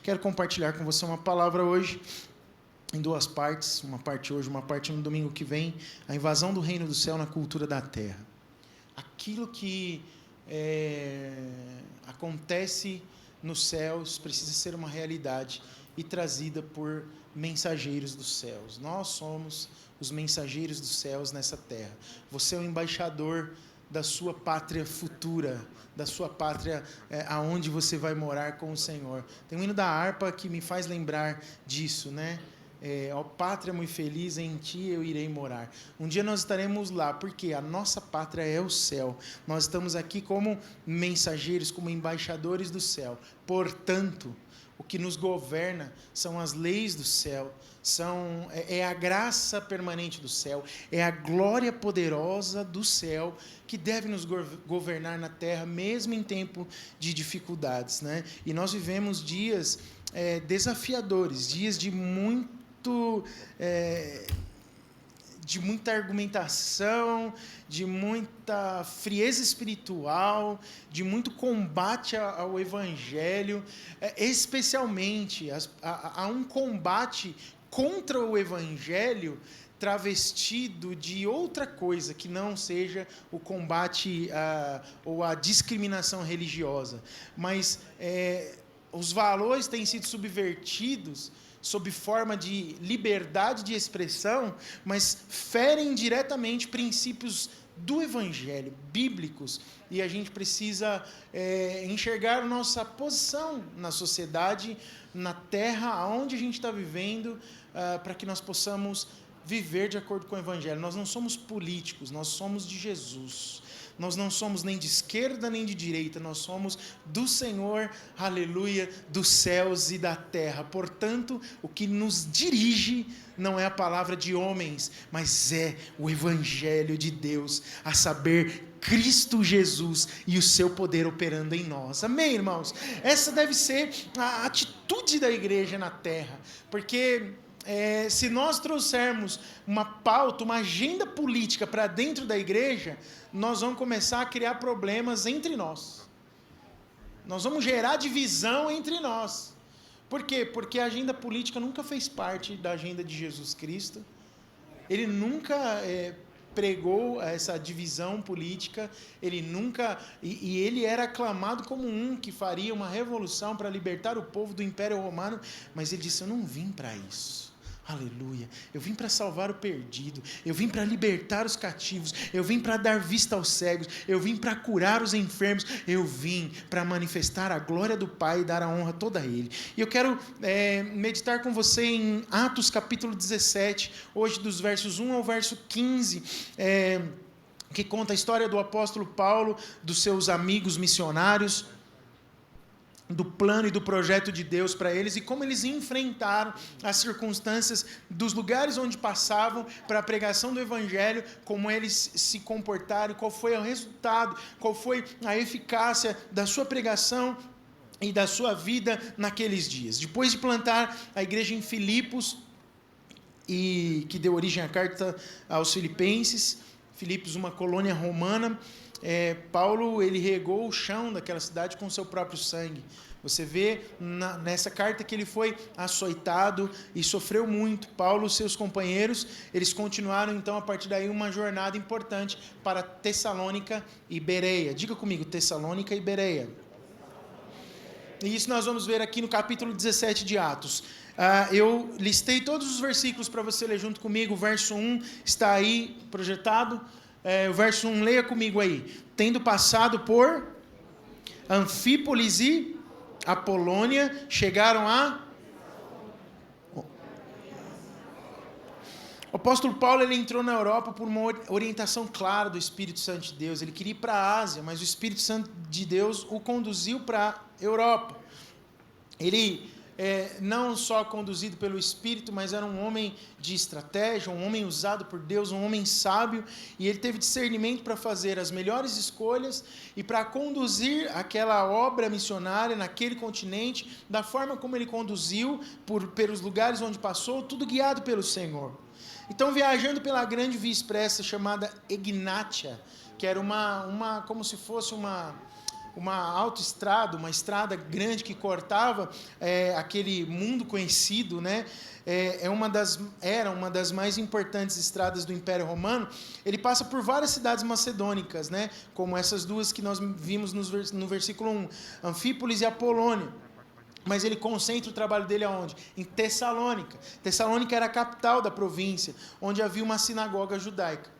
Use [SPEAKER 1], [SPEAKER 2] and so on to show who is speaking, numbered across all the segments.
[SPEAKER 1] Quero compartilhar com você uma palavra hoje, em duas partes, uma parte hoje, uma parte no domingo que vem, a invasão do reino do céu na cultura da terra. Aquilo que acontece nos céus precisa ser uma realidade e trazida por mensageiros dos céus. Nós somos os mensageiros dos céus nessa terra. Você é o embaixador da sua pátria futura, da sua pátria aonde você vai morar com o Senhor. Tem um hino da harpa que me faz lembrar disso, né? Ó pátria muito feliz, em ti eu irei morar. Um dia nós estaremos lá, porque a nossa pátria é o céu. Nós estamos aqui como mensageiros, como embaixadores do céu. Portanto, o que nos governa são as leis do céu, é a graça permanente do céu, é a glória poderosa do céu que deve nos governar na terra, mesmo em tempo de dificuldades, né? E nós vivemos dias desafiadores, dias de muita argumentação, de muita frieza espiritual, de muito combate ao Evangelho, especialmente há um combate contra o Evangelho travestido de outra coisa que não seja o combate ou a discriminação religiosa, mas os valores têm sido subvertidos sob forma de liberdade de expressão, mas ferem diretamente princípios do Evangelho, bíblicos, e a gente precisa enxergar a nossa posição na sociedade, na terra, onde a gente está vivendo, para que nós possamos viver de acordo com o Evangelho. Nós não somos políticos, nós somos de Jesus. Nós não somos nem de esquerda nem de direita, nós somos do Senhor, aleluia, dos céus e da terra. Portanto, o que nos dirige não é a palavra de homens, mas é o Evangelho de Deus, a saber, Cristo Jesus e o seu poder operando em nós. Amém, irmãos? Essa deve ser a atitude da igreja na terra, porque se nós trouxermos uma pauta, uma agenda política para dentro da igreja, nós vamos começar a criar problemas entre nós. Nós vamos gerar divisão entre nós. Por quê? Porque a agenda política nunca fez parte da agenda de Jesus Cristo. Ele nunca pregou essa divisão política, ele nunca, e ele era aclamado como um que faria uma revolução para libertar o povo do Império Romano, mas ele disse: eu não vim para isso. Aleluia, eu vim para salvar o perdido, eu vim para libertar os cativos, eu vim para dar vista aos cegos, eu vim para curar os enfermos, eu vim para manifestar a glória do Pai e dar a honra toda a Ele. E eu quero meditar com você em Atos capítulo 17, hoje dos versos 1 ao verso 15, que conta a história do apóstolo Paulo, dos seus amigos missionários, do plano e do projeto de Deus para eles e como eles enfrentaram as circunstâncias dos lugares onde passavam para a pregação do Evangelho, como eles se comportaram, qual foi o resultado, qual foi a eficácia da sua pregação e da sua vida naqueles dias. Depois de plantar a igreja em Filipos, e que deu origem à carta aos Filipenses, Filipos, uma colônia romana, Paulo ele regou o chão daquela cidade com seu próprio sangue. Você vê nessa carta que ele foi açoitado e sofreu muito. Paulo e seus companheiros, eles continuaram então a partir daí uma jornada importante para Tessalônica e Bereia. Diga comigo, Tessalônica e Bereia. E isso nós vamos ver aqui no capítulo 17 de Atos. Eu listei todos os versículos para você ler junto comigo. O verso 1 está aí projetado. O verso 1, leia comigo aí. Tendo passado por Anfípolis e Apolônia, chegaram a... O apóstolo Paulo ele entrou na Europa por uma orientação clara do Espírito Santo de Deus. Ele queria ir para a Ásia, mas o Espírito Santo de Deus o conduziu para a Europa. Ele não só conduzido pelo Espírito, mas era um homem de estratégia, um homem usado por Deus, um homem sábio, e ele teve discernimento para fazer as melhores escolhas e para conduzir aquela obra missionária naquele continente, da forma como ele conduziu, pelos lugares onde passou, tudo guiado pelo Senhor. Então, viajando pela grande via expressa chamada Egnátia, que era como se fosse uma uma autoestrada, uma estrada grande que cortava aquele mundo conhecido, né? Era uma das mais importantes estradas do Império Romano. Ele passa por várias cidades macedônicas, né? Como essas duas que nós vimos no versículo 1, Anfípolis e Apolônia. Mas ele concentra o trabalho dele aonde? Em Tessalônica. Tessalônica era a capital da província, onde havia uma sinagoga judaica.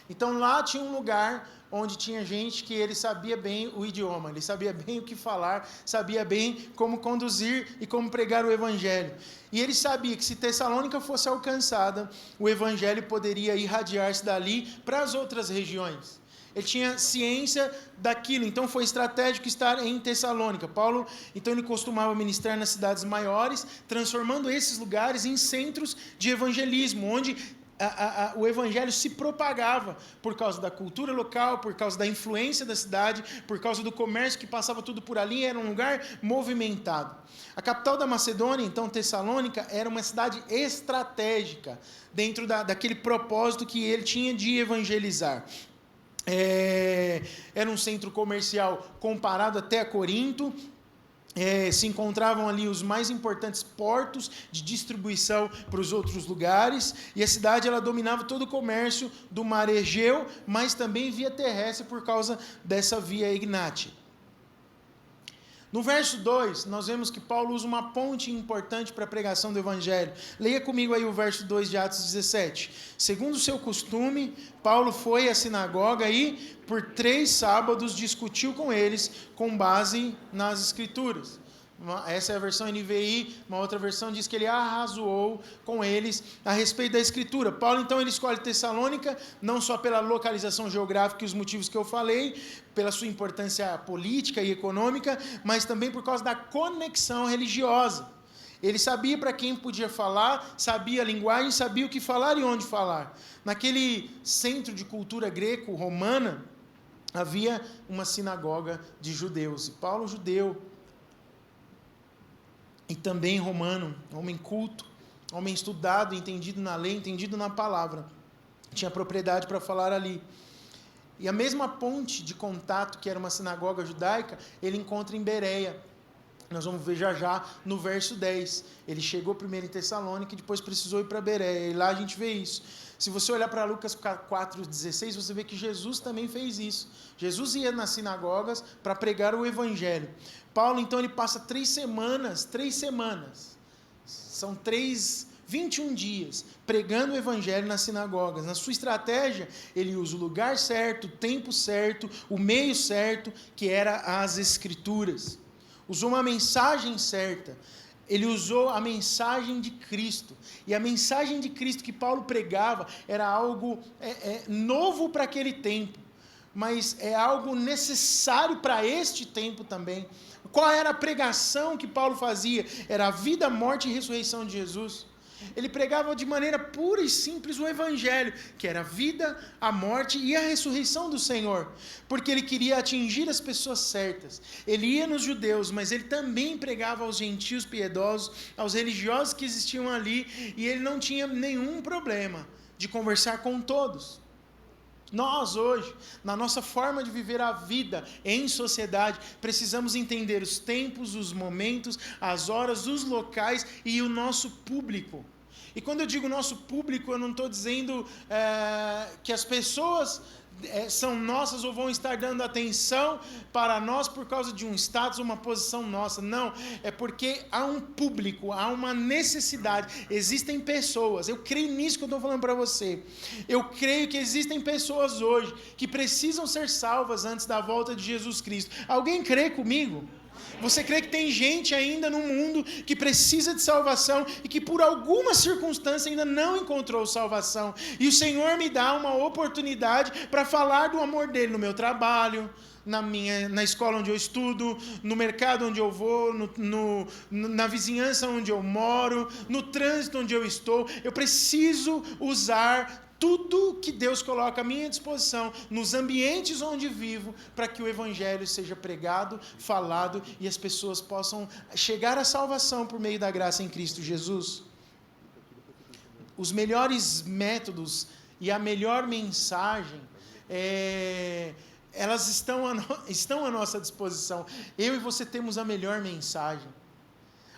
[SPEAKER 1] Então lá tinha um lugar onde tinha gente que ele sabia bem o idioma, ele sabia bem o que falar, sabia bem como conduzir e como pregar o evangelho. E ele sabia que se Tessalônica fosse alcançada, o evangelho poderia irradiar-se dali para as outras regiões. Ele tinha ciência daquilo, então foi estratégico estar em Tessalônica. Paulo, então, ele costumava ministrar nas cidades maiores, transformando esses lugares em centros de evangelismo, onde o evangelho se propagava por causa da cultura local, por causa da influência da cidade, por causa do comércio que passava tudo por ali, era um lugar movimentado. A capital da Macedônia, então, Tessalônica, era uma cidade estratégica, dentro daquele propósito que ele tinha de evangelizar. Era um centro comercial comparado até a Corinto. Se encontravam ali os mais importantes portos de distribuição para os outros lugares, e a cidade ela dominava todo o comércio do mar Egeu, mas também via terrestre por causa dessa via Egnátia. No verso 2, nós vemos que Paulo usa uma ponte importante para a pregação do Evangelho. Leia comigo aí o verso 2 de Atos 17. Segundo o seu costume, Paulo foi à sinagoga e, por 3 sábados, discutiu com eles com base nas Escrituras. Essa é a versão NVI, uma outra versão diz que ele arrazoou com eles a respeito da Escritura. Paulo, então, ele escolhe Tessalônica, não só pela localização geográfica e os motivos que eu falei, pela sua importância política e econômica, mas também por causa da conexão religiosa. Ele sabia para quem podia falar, sabia a linguagem, sabia o que falar e onde falar. Naquele centro de cultura greco-romana, havia uma sinagoga de judeus. E Paulo, judeu, e também romano, homem culto, homem estudado, entendido na lei, entendido na palavra, tinha propriedade para falar ali. E a mesma ponte de contato que era uma sinagoga judaica, ele encontra em Bereia. Nós vamos ver já no verso 10. Ele chegou primeiro em Tessalônica e depois precisou ir para Bereia. E lá a gente vê isso. Se você olhar para Lucas 4,16, você vê que Jesus também fez isso. Jesus ia nas sinagogas para pregar o evangelho. Paulo, então, ele passa 3 semanas, são 21 dias, pregando o evangelho nas sinagogas. Na sua estratégia, ele usa o lugar certo, o tempo certo, o meio certo, que era as Escrituras. Usou uma mensagem certa. Ele usou a mensagem de Cristo. E a mensagem de Cristo que Paulo pregava era algo novo para aquele tempo, mas é algo necessário para este tempo também. Qual era a pregação que Paulo fazia? Era a vida, a morte e ressurreição de Jesus. Ele pregava de maneira pura e simples o evangelho, que era a vida, a morte e a ressurreição do Senhor, porque ele queria atingir as pessoas certas. Ele ia nos judeus, mas ele também pregava aos gentios piedosos, aos religiosos que existiam ali, e ele não tinha nenhum problema de conversar com todos. Nós hoje, na nossa forma de viver a vida em sociedade, precisamos entender os tempos, os momentos, as horas, os locais e o nosso público. E quando eu digo nosso público, eu não estou dizendo que as pessoas são nossas ou vão estar dando atenção para nós por causa de um status ou uma posição nossa. Não, é porque há um público, há uma necessidade, existem pessoas. Eu creio nisso que eu estou falando para você. Eu creio que existem pessoas hoje que precisam ser salvas antes da volta de Jesus Cristo. Alguém crê comigo? Você crê que tem gente ainda no mundo que precisa de salvação e que por alguma circunstância ainda não encontrou salvação? E o Senhor me dá uma oportunidade para falar do amor dele no meu trabalho, na escola onde eu estudo, no mercado onde eu vou, na vizinhança onde eu moro, no trânsito onde eu estou. Eu preciso usar tudo que Deus coloca à minha disposição, nos ambientes onde vivo, para que o Evangelho seja pregado, falado, e as pessoas possam chegar à salvação por meio da graça em Cristo Jesus. Os melhores métodos e a melhor mensagem elas estão à nossa disposição. Eu e você temos a melhor mensagem.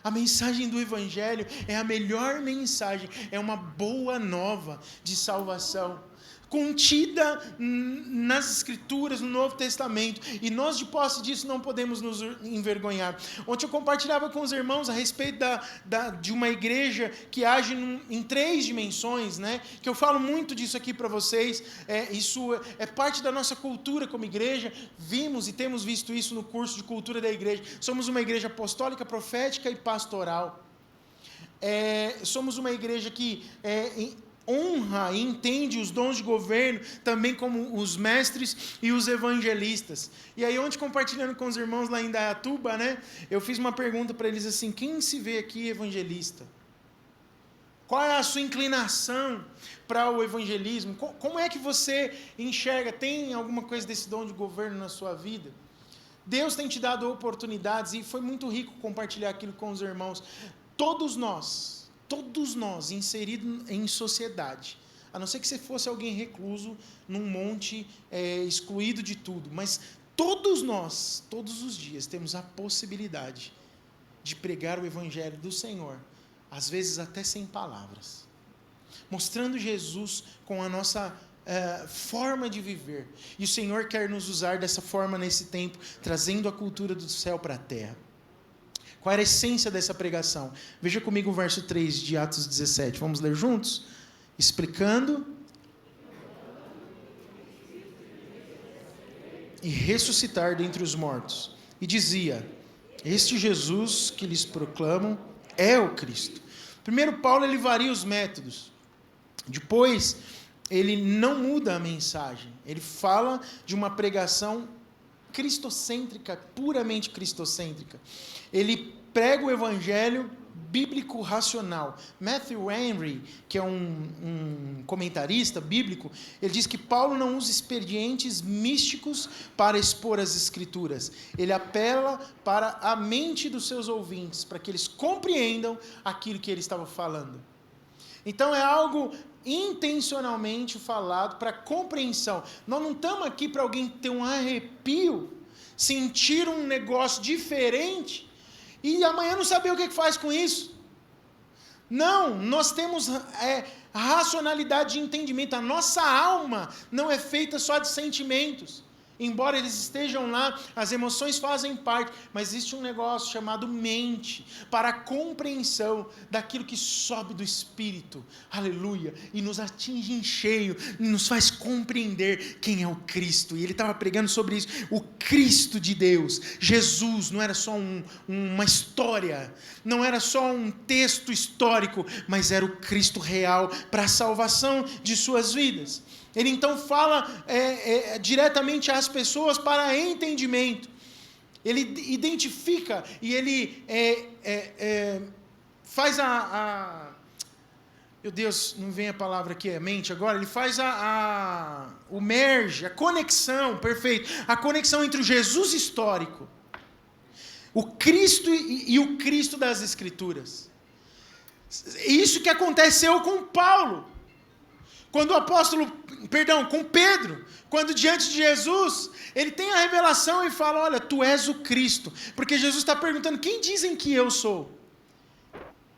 [SPEAKER 1] A mensagem do Evangelho é a melhor mensagem, é uma boa nova de salvação, contida nas Escrituras, no Novo Testamento, e nós, de posse disso, não podemos nos envergonhar. Ontem eu compartilhava com os irmãos a respeito de uma igreja que age em 3 dimensões, né? Que eu falo muito disso aqui para vocês, isso é parte da nossa cultura como igreja. Vimos e temos visto isso no curso de cultura da igreja. Somos uma igreja apostólica, profética e pastoral. Somos uma igreja que honra e entende os dons de governo, também como os mestres e os evangelistas. E aí, ontem, compartilhando com os irmãos lá em Indaiatuba, né, eu fiz uma pergunta para eles assim: quem se vê aqui evangelista? Qual é a sua inclinação para o evangelismo? Como é que você enxerga? Tem alguma coisa desse dom de governo na sua vida? Deus tem te dado oportunidades, e foi muito rico compartilhar aquilo com os irmãos. Todos nós inseridos em sociedade, a não ser que você fosse alguém recluso num monte, excluído de tudo, mas todos nós, todos os dias, temos a possibilidade de pregar o Evangelho do Senhor, às vezes até sem palavras, mostrando Jesus com a nossa forma de viver. E o Senhor quer nos usar dessa forma nesse tempo, trazendo a cultura do céu para a terra. Qual era a essência dessa pregação? Veja comigo o verso 3 de Atos 17. Vamos ler juntos? Explicando e ressuscitar dentre os mortos. E dizia: este Jesus que lhes proclamam é o Cristo. Primeiro, Paulo ele varia os métodos. Depois, ele não muda a mensagem. Ele fala de uma pregação cristocêntrica, puramente cristocêntrica. Ele prega o evangelho bíblico racional. Matthew Henry, que é um comentarista bíblico, ele diz que Paulo não usa expedientes místicos para expor as Escrituras. Ele apela para a mente dos seus ouvintes, para que eles compreendam aquilo que ele estava falando. Então é algo intencionalmente falado para compreensão. Nós não estamos aqui para alguém ter um arrepio, sentir um negócio diferente e amanhã não saber o que faz com isso. Não, nós temos racionalidade de entendimento. A nossa alma não é feita só de sentimentos. Embora eles estejam lá, as emoções fazem parte, mas existe um negócio chamado mente, para a compreensão daquilo que sobe do Espírito, aleluia, e nos atinge em cheio, e nos faz compreender quem é o Cristo. E ele estava pregando sobre isso, o Cristo de Deus. Jesus não era só uma história, não era só um texto histórico, mas era o Cristo real para a salvação de suas vidas. Ele então fala diretamente às pessoas para entendimento. Ele identifica e ele faz meu Deus, não vem a palavra aqui, mente agora. Ele faz o merge, a conexão, perfeito. A conexão entre o Jesus histórico, o Cristo e o Cristo das Escrituras. Isso que aconteceu com Paulo. Com Pedro, quando diante de Jesus, ele tem a revelação e fala: olha, tu és o Cristo, porque Jesus está perguntando: quem dizem que eu sou?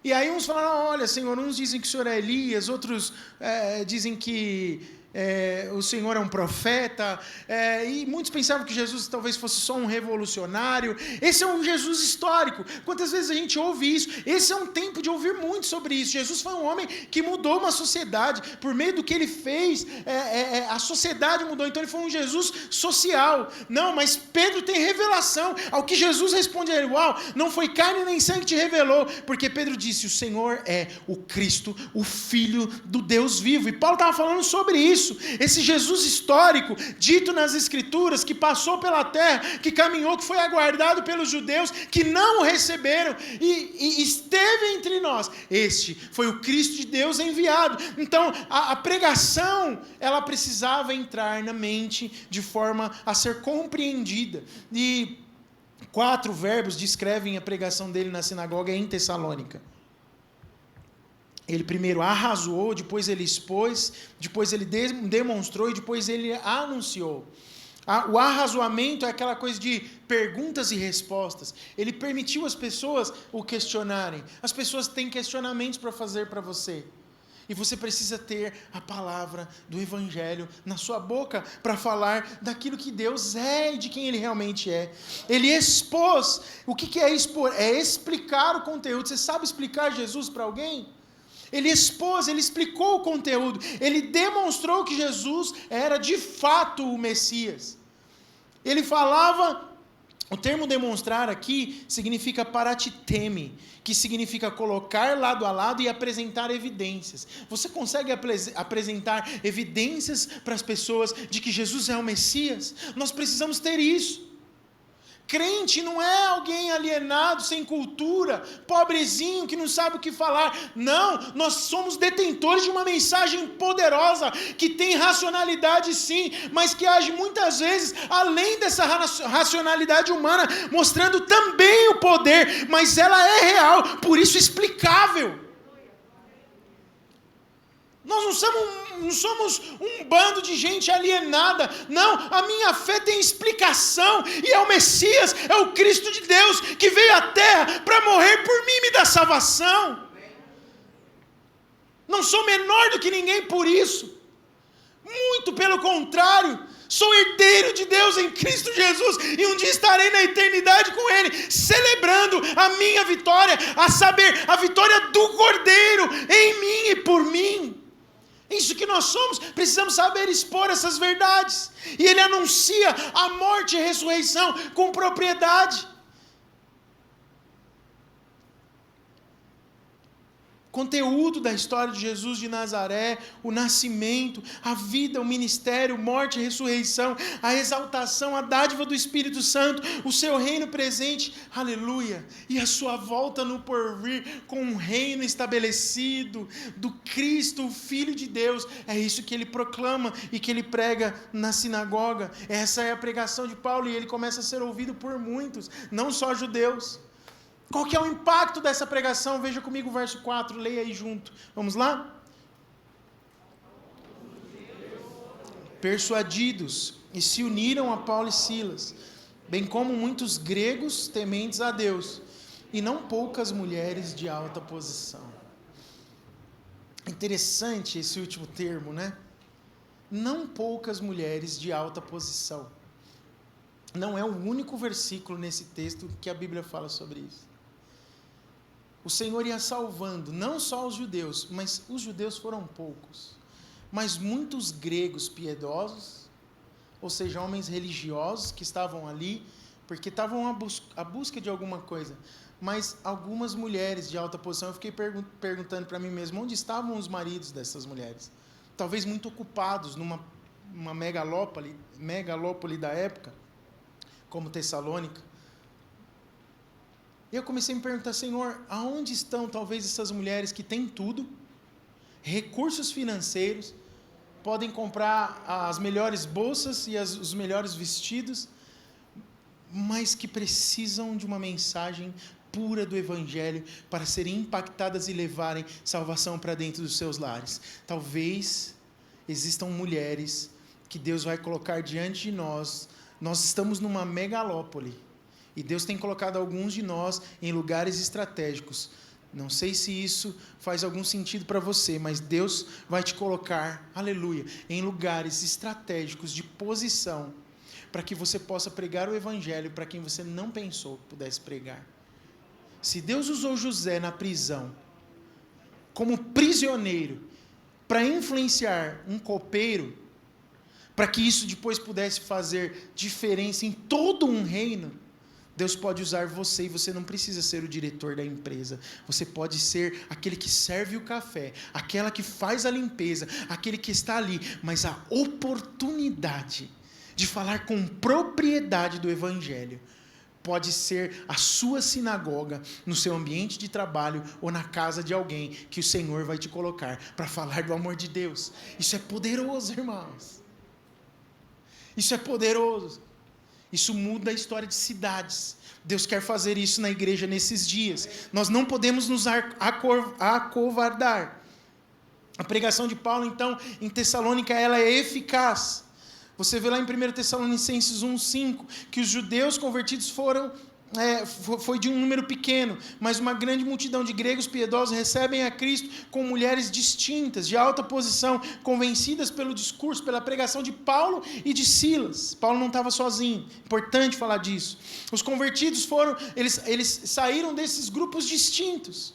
[SPEAKER 1] E aí uns falaram: olha, Senhor, uns dizem que o Senhor é Elias, outros dizem que o Senhor é um profeta, e muitos pensavam que Jesus talvez fosse só um revolucionário. Esse é um Jesus histórico. Quantas vezes a gente ouve isso? Esse é um tempo de ouvir muito sobre isso. Jesus foi um homem que mudou uma sociedade, por meio do que ele fez, a sociedade mudou. Então ele foi um Jesus social. Não, mas Pedro tem revelação, ao que Jesus responde a ele: uau, não foi carne nem sangue que te revelou, porque Pedro disse: o Senhor é o Cristo, o Filho do Deus vivo. E Paulo estava falando sobre isso. Esse Jesus histórico, dito nas Escrituras, que passou pela terra, que caminhou, que foi aguardado pelos judeus, que não o receberam, e esteve entre nós. Este foi o Cristo de Deus enviado. Então, a pregação, ela precisava entrar na mente de forma a ser compreendida. E 4 verbos descrevem a pregação dele na sinagoga em Tessalônica. Ele primeiro arrazoou, depois ele expôs, depois ele demonstrou e depois ele anunciou. O arrazoamento é aquela coisa de perguntas e respostas. Ele permitiu as pessoas o questionarem. As pessoas têm questionamentos para fazer para você. E você precisa ter a palavra do Evangelho na sua boca para falar daquilo que Deus é e de quem Ele realmente é. Ele expôs. O que é expor? É explicar o conteúdo. Você sabe explicar Jesus para alguém? Ele expôs, ele explicou o conteúdo. Ele demonstrou que Jesus era de fato o Messias. Ele falava... O termo demonstrar aqui significa paratiteme, que significa colocar lado a lado e apresentar evidências. Você consegue apresentar evidências para as pessoas de que Jesus é o Messias? Nós precisamos ter isso. Crente não é alguém alienado, sem cultura, pobrezinho, que não sabe o que falar. Não, nós somos detentores de uma mensagem poderosa, que tem racionalidade sim, mas que age muitas vezes além dessa racionalidade humana, mostrando também o poder, mas ela é real, por isso explicável. Nós não somos um bando de gente alienada. Não, a minha fé tem explicação. E é o Messias, é o Cristo de Deus que veio à terra para morrer por mim e me dar salvação. Não sou menor do que ninguém por isso. Muito pelo contrário. Sou herdeiro de Deus em Cristo Jesus. E um dia estarei na eternidade com Ele, celebrando a minha vitória. A saber, a vitória do Cordeiro em mim e por mim. Isso que nós somos, precisamos saber expor essas verdades. E ele anuncia a morte e a ressurreição com propriedade. Conteúdo da história de Jesus de Nazaré, o nascimento, a vida, o ministério, morte e ressurreição, a exaltação, a dádiva do Espírito Santo, o seu reino presente, aleluia, e a sua volta no porvir, com um reino estabelecido, do Cristo, o Filho de Deus. É isso que ele proclama e que ele prega na sinagoga. Essa é a pregação de Paulo e ele começa a ser ouvido por muitos, não só judeus. Qual que é o impacto dessa pregação? Veja comigo o verso 4, leia aí junto. Vamos lá? Persuadidos, e se uniram a Paulo e Silas, bem como muitos gregos tementes a Deus, e não poucas mulheres de alta posição. Interessante esse último termo, né? Não poucas mulheres de alta posição. Não é o único versículo nesse texto que a Bíblia fala sobre isso. O Senhor ia salvando não só os judeus, mas os judeus foram poucos, mas muitos gregos piedosos, ou seja, homens religiosos que estavam ali, porque estavam à busca de alguma coisa, mas algumas mulheres de alta posição. Eu fiquei perguntando para mim mesmo, onde estavam os maridos dessas mulheres? Talvez muito ocupados numa megalópole da época, como Tessalônica. E eu comecei a me perguntar, Senhor, aonde estão talvez essas mulheres que têm tudo, recursos financeiros, podem comprar as melhores bolsas e os melhores vestidos, mas que precisam de uma mensagem pura do Evangelho para serem impactadas e levarem salvação para dentro dos seus lares. Talvez existam mulheres que Deus vai colocar diante de nós. Nós estamos numa megalópole. E Deus tem colocado alguns de nós em lugares estratégicos. Não sei se isso faz algum sentido para você, mas Deus vai te colocar, aleluia, em lugares estratégicos de posição, para que você possa pregar o Evangelho para quem você não pensou que pudesse pregar. Se Deus usou José na prisão, como prisioneiro, para influenciar um copeiro, para que isso depois pudesse fazer diferença em todo um reino, Deus pode usar você, e você não precisa ser o diretor da empresa. Você pode ser aquele que serve o café, aquela que faz a limpeza, aquele que está ali. Mas a oportunidade de falar com propriedade do Evangelho pode ser a sua sinagoga, no seu ambiente de trabalho ou na casa de alguém que o Senhor vai te colocar para falar do amor de Deus. Isso é poderoso, irmãos. Isso é poderoso. Isso muda a história de cidades. Deus quer fazer isso na igreja nesses dias. Nós não podemos nos acovardar. A pregação de Paulo, então, em Tessalônica, ela é eficaz. Você vê lá em 1 Tessalonicenses 1,5, que os judeus convertidos foi de um número pequeno, mas uma grande multidão de gregos piedosos recebem a Cristo com mulheres distintas, de alta posição, convencidas pelo discurso, pela pregação de Paulo e de Silas. Paulo não estava sozinho, importante falar disso. Os convertidos eles saíram desses grupos distintos.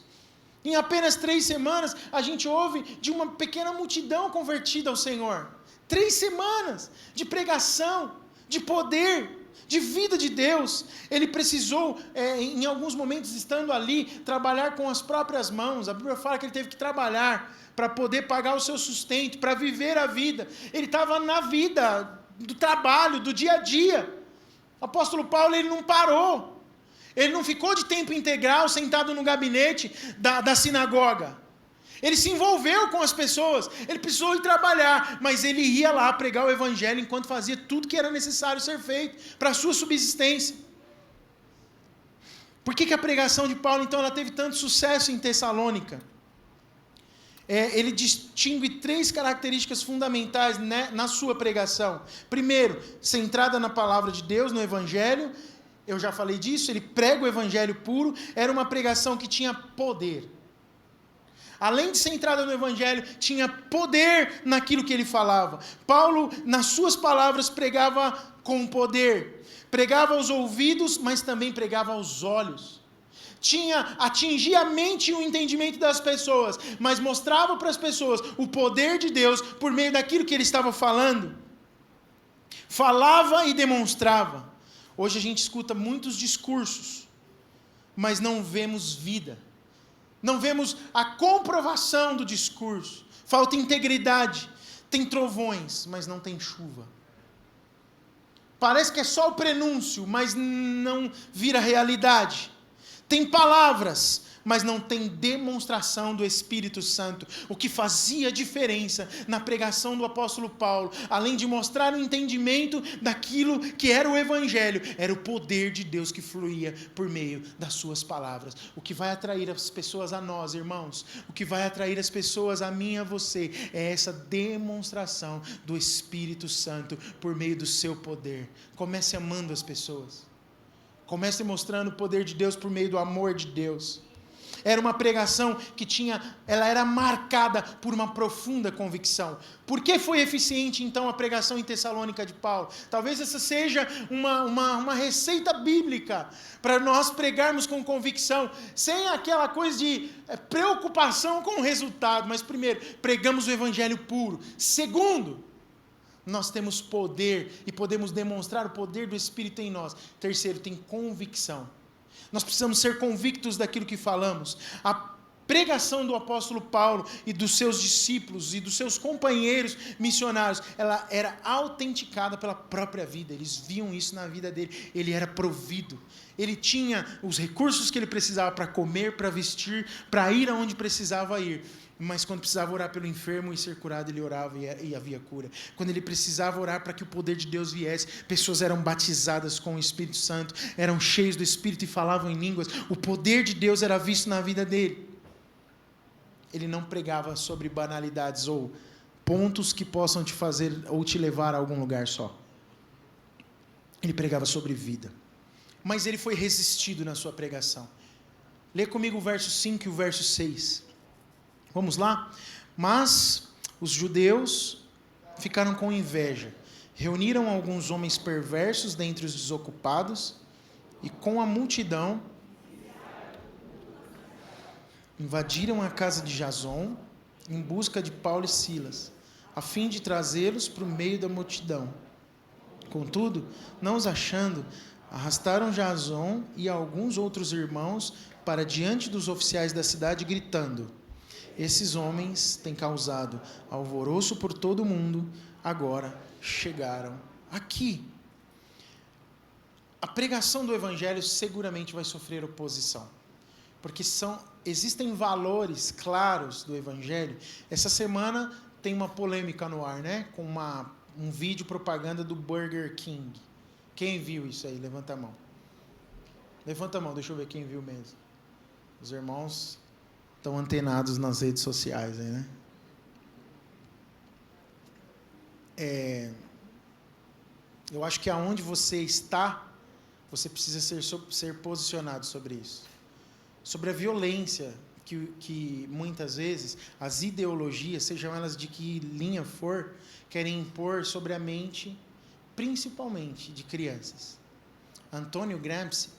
[SPEAKER 1] Em apenas 3 semanas, a gente ouve de uma pequena multidão convertida ao Senhor. 3 semanas de pregação, de poder, de vida de Deus. Ele precisou, em alguns momentos, estando ali, trabalhar com as próprias mãos. A Bíblia fala que ele teve que trabalhar para poder pagar o seu sustento, para viver a vida. Ele estava na vida do trabalho, do dia a dia. O apóstolo Paulo, ele não parou. Ele não ficou de tempo integral sentado no gabinete da sinagoga. Ele se envolveu com as pessoas, ele precisou ir trabalhar, mas ele ia lá pregar o evangelho enquanto fazia tudo que era necessário ser feito para a sua subsistência. Por que a pregação de Paulo, então, ela teve tanto sucesso em Tessalônica? Ele distingue 3 características fundamentais, né, na sua pregação. Primeiro, centrada na palavra de Deus, no evangelho. Eu já falei disso, ele prega o evangelho puro, era uma pregação que tinha poder. Além de ser centrada no evangelho, tinha poder naquilo que ele falava. Paulo, nas suas palavras, pregava com poder. Pregava aos ouvidos, mas também pregava aos olhos. Atingia a mente e o entendimento das pessoas, mas mostrava para as pessoas o poder de Deus por meio daquilo que ele estava falando. Falava e demonstrava. Hoje a gente escuta muitos discursos, mas não vemos vida. Não vemos a comprovação do discurso. Falta integridade. Tem trovões, mas não tem chuva. Parece que é só o prenúncio, mas não vira realidade. Tem palavras, mas não tem demonstração do Espírito Santo. O que fazia diferença na pregação do apóstolo Paulo, além de mostrar o entendimento daquilo que era o Evangelho, era o poder de Deus que fluía por meio das suas palavras. O que vai atrair as pessoas a nós, irmãos, o que vai atrair as pessoas a mim e a você, é essa demonstração do Espírito Santo por meio do seu poder. Comece amando as pessoas. Comece mostrando o poder de Deus por meio do amor de Deus. Era uma pregação que ela era marcada por uma profunda convicção. Por que foi eficiente, então, a pregação em Tessalônica de Paulo? Talvez essa seja uma receita bíblica para nós pregarmos com convicção, sem aquela coisa de preocupação com o resultado. Mas, primeiro, pregamos o evangelho puro. Segundo, nós temos poder e podemos demonstrar o poder do Espírito em nós. Terceiro, tem convicção. Nós precisamos ser convictos daquilo que falamos. A pregação do apóstolo Paulo e dos seus discípulos e dos seus companheiros missionários, ela era autenticada pela própria vida. Eles viam isso na vida dele. Ele era provido. Ele tinha os recursos que ele precisava para comer, para vestir, para ir aonde precisava ir. Mas quando precisava orar pelo enfermo e ser curado, ele orava e havia cura. Quando ele precisava orar para que o poder de Deus viesse, pessoas eram batizadas com o Espírito Santo, eram cheios do Espírito e falavam em línguas. O poder de Deus era visto na vida dele. Ele não pregava sobre banalidades ou pontos que possam te fazer ou te levar a algum lugar só. Ele pregava sobre vida. Mas ele foi resistido na sua pregação. Lê comigo o verso 5 e o verso 6. Vamos lá? Mas os judeus ficaram com inveja. Reuniram alguns homens perversos dentre os desocupados e com a multidão invadiram a casa de Jason em busca de Paulo e Silas, a fim de trazê-los para o meio da multidão. Contudo, não os achando, arrastaram Jason e alguns outros irmãos para diante dos oficiais da cidade, gritando: esses homens têm causado alvoroço por todo o mundo, agora chegaram aqui. A pregação do evangelho seguramente vai sofrer oposição, porque existem valores claros do evangelho. Essa semana tem uma polêmica no ar, né? Com um vídeo propaganda do Burger King. Quem viu isso aí? Levanta a mão. Levanta a mão, deixa eu ver quem viu mesmo. Os irmãos estão antenados nas redes sociais aí, né? Eu acho que aonde você está, você precisa ser posicionado sobre isso. Sobre a violência que muitas vezes as ideologias, sejam elas de que linha for, querem impor sobre a mente, principalmente de crianças. Antônio Gramsci,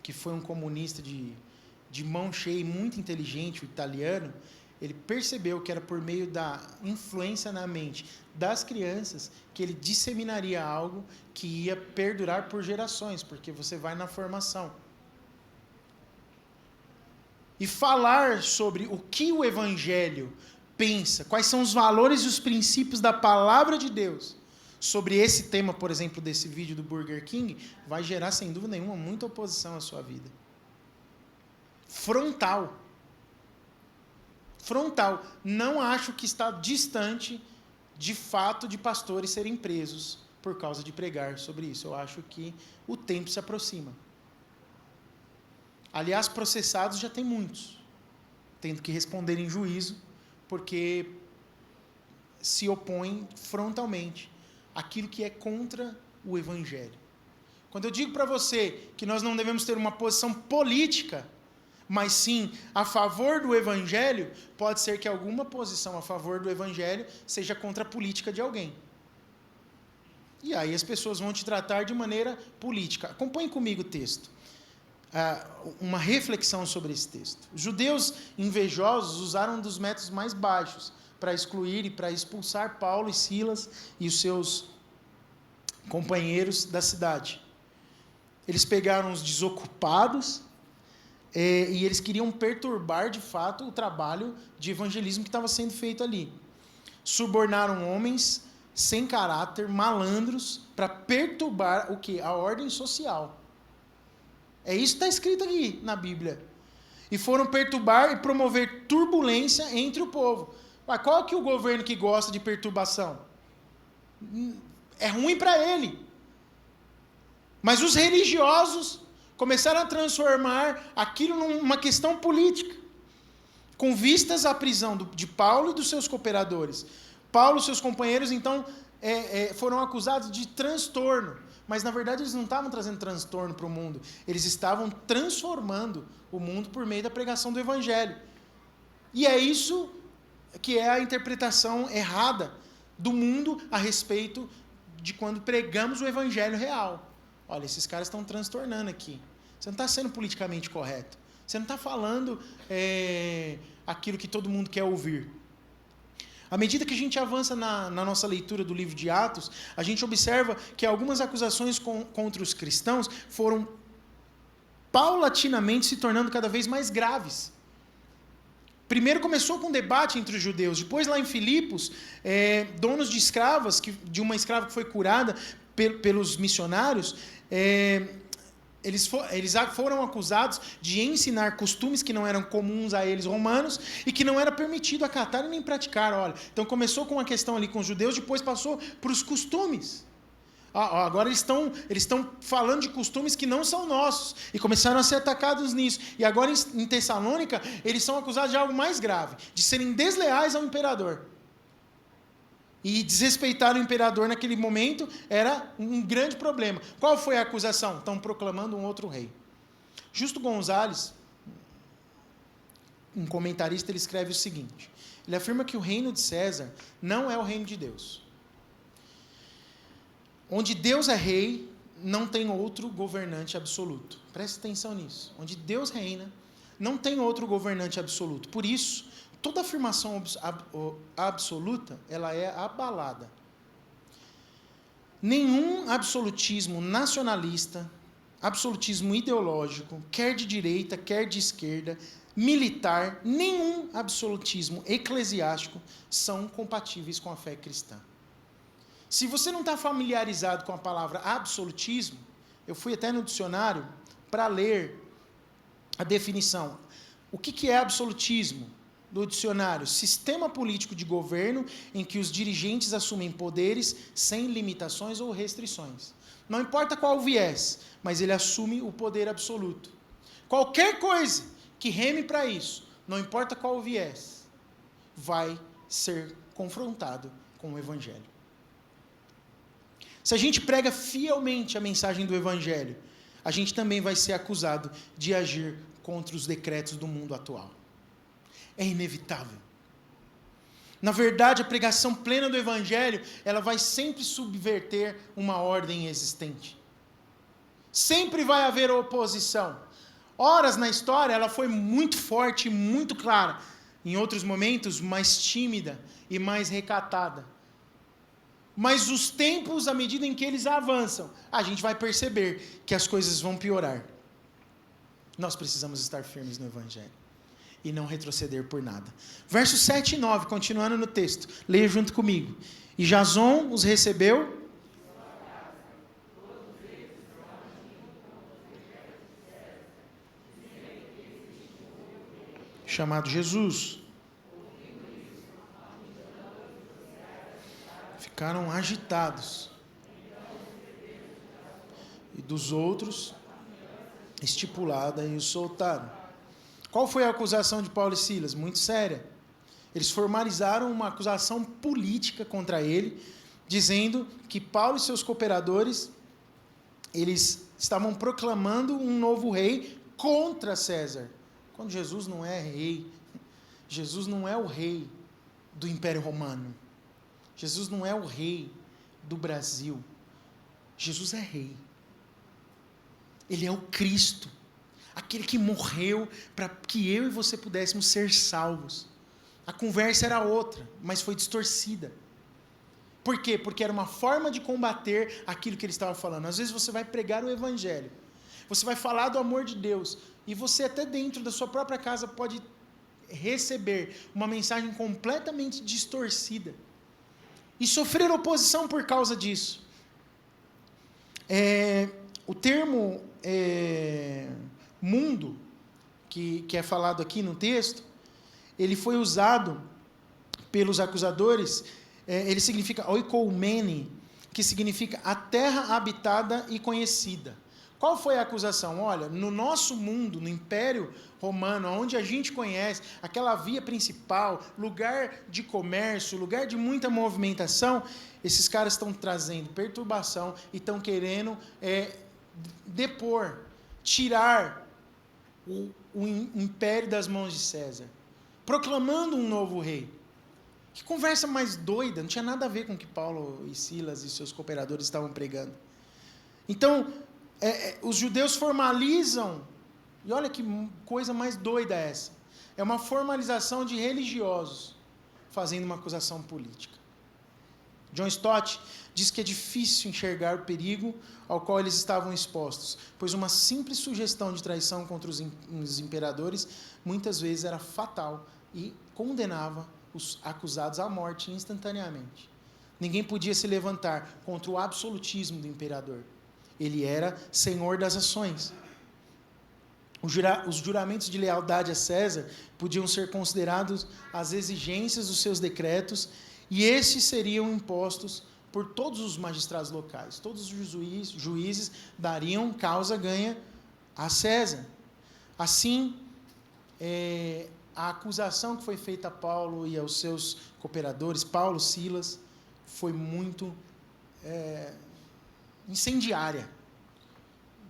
[SPEAKER 1] que foi um comunista de mão cheia e muito inteligente, o italiano, ele percebeu que era por meio da influência na mente das crianças que ele disseminaria algo que ia perdurar por gerações, porque você vai na formação. E falar sobre o que o Evangelho pensa, quais são os valores e os princípios da palavra de Deus sobre esse tema, por exemplo, desse vídeo do Burger King, vai gerar, sem dúvida nenhuma, muita oposição à sua vida. Frontal. Frontal. Não acho que está distante, de fato, de pastores serem presos por causa de pregar sobre isso. Eu acho que o tempo se aproxima. Aliás, processados já tem muitos, tendo que responder em juízo, porque se opõem frontalmente àquilo que é contra o Evangelho. Quando eu digo para você que nós não devemos ter uma posição política, mas sim a favor do Evangelho, pode ser que alguma posição a favor do Evangelho seja contra a política de alguém. E aí as pessoas vão te tratar de maneira política. Acompanhe comigo o texto. Uma reflexão sobre esse texto. Os judeus invejosos usaram um dos métodos mais baixos para excluir e para expulsar Paulo e Silas e os seus companheiros da cidade. Eles pegaram os desocupados e eles queriam perturbar, de fato, o trabalho de evangelismo que estava sendo feito ali. Subornaram homens sem caráter, malandros, para perturbar o quê? A ordem social. É isso que está escrito aqui na Bíblia. E foram perturbar e promover turbulência entre o povo. Mas qual que é o governo que gosta de perturbação? É ruim para ele. Mas os religiosos começaram a transformar aquilo numa questão política, com vistas à prisão de Paulo e dos seus cooperadores. Paulo e seus companheiros, então, foram acusados de transtorno. Mas, na verdade, eles não estavam trazendo transtorno para o mundo. Eles estavam transformando o mundo por meio da pregação do Evangelho. E é isso que é a interpretação errada do mundo a respeito de quando pregamos o Evangelho real. Olha, esses caras estão transtornando aqui. Você não está sendo politicamente correto. Você não está falando aquilo que todo mundo quer ouvir. À medida que a gente avança na nossa leitura do livro de Atos, a gente observa que algumas acusações contra os cristãos foram paulatinamente se tornando cada vez mais graves. Primeiro começou com um debate entre os judeus, depois lá em Filipos, donos de escravas, de uma escrava que foi curada pelos missionários, eles foram acusados de ensinar costumes que não eram comuns a eles romanos e que não era permitido acatar e nem praticar. Olha, então começou com uma questão ali com os judeus, depois passou para os costumes. Agora eles estão falando de costumes que não são nossos e começaram a ser atacados nisso. E agora em Tessalônica eles são acusados de algo mais grave, de serem desleais ao imperador. E desrespeitar o imperador naquele momento era um grande problema. Qual foi a acusação? Estão proclamando um outro rei. Justo Gonzalez, um comentarista, ele escreve o seguinte: ele afirma que o reino de César não é o reino de Deus. Onde Deus é rei, não tem outro governante absoluto. Preste atenção nisso. Onde Deus reina, não tem outro governante absoluto. Por isso, toda afirmação absoluta, ela é abalada. Nenhum absolutismo nacionalista, absolutismo ideológico, quer de direita, quer de esquerda, militar, nenhum absolutismo eclesiástico são compatíveis com a fé cristã. Se você não está familiarizado com a palavra absolutismo, eu fui até no dicionário para ler a definição. O que é absolutismo? Do dicionário: sistema político de governo em que os dirigentes assumem poderes sem limitações ou restrições. Não importa qual o viés, mas ele assume o poder absoluto. Qualquer coisa que reme para isso, não importa qual o viés, vai ser confrontado com o Evangelho. Se a gente prega fielmente a mensagem do Evangelho, a gente também vai ser acusado de agir contra os decretos do mundo atual. É inevitável. Na verdade, a pregação plena do Evangelho, ela vai sempre subverter uma ordem existente. Sempre vai haver oposição. Horas na história, ela foi muito forte e muito clara. Em outros momentos, mais tímida e mais recatada. Mas os tempos, à medida em que eles avançam, a gente vai perceber que as coisas vão piorar. Nós precisamos estar firmes no Evangelho e não retroceder por nada. Versos 7 e 9, continuando no texto. Leia junto comigo. E Jason os recebeu... chamado Jesus. Ficaram agitados. E dos outros, estipulada, e os soltaram. Qual foi a acusação de Paulo e Silas? Muito séria. Eles formalizaram uma acusação política contra ele, dizendo que Paulo e seus cooperadores, eles estavam proclamando um novo rei contra César. Quando Jesus não é rei, Jesus não é o rei do Império Romano. Jesus não é o rei do Brasil. Jesus é rei. Ele é o Cristo, aquele que morreu para que eu e você pudéssemos ser salvos. A conversa era outra, mas foi distorcida. Por quê? Porque era uma forma de combater aquilo que ele estava falando. Às vezes você vai pregar o Evangelho, você vai falar do amor de Deus, e você até dentro da sua própria casa pode receber uma mensagem completamente distorcida e sofrer oposição por causa disso. O termo mundo, que é falado aqui no texto, ele foi usado pelos acusadores, ele significa oikoumene, que significa a terra habitada e conhecida. Qual foi a acusação? Olha, no nosso mundo, no Império Romano, onde a gente conhece, aquela via principal, lugar de comércio, lugar de muita movimentação, esses caras estão trazendo perturbação e estão querendo depor, tirar o império das mãos de César, proclamando um novo rei. Que conversa mais doida, não tinha nada a ver com o que Paulo e Silas e seus cooperadores estavam pregando. Então, os judeus formalizam, e olha que coisa mais doida essa, é uma formalização de religiosos fazendo uma acusação política. John Stott diz que é difícil enxergar o perigo ao qual eles estavam expostos, pois uma simples sugestão de traição contra os imperadores muitas vezes era fatal e condenava os acusados à morte instantaneamente. Ninguém podia se levantar contra o absolutismo do imperador. Ele era senhor das ações. Os juramentos de lealdade a César podiam ser considerados as exigências dos seus decretos, e estes seriam impostos por todos os magistrados locais. Todos os juízes dariam causa ganha a César. Assim, a acusação que foi feita a Paulo e aos seus cooperadores, Paulo, Silas, foi muito incendiária.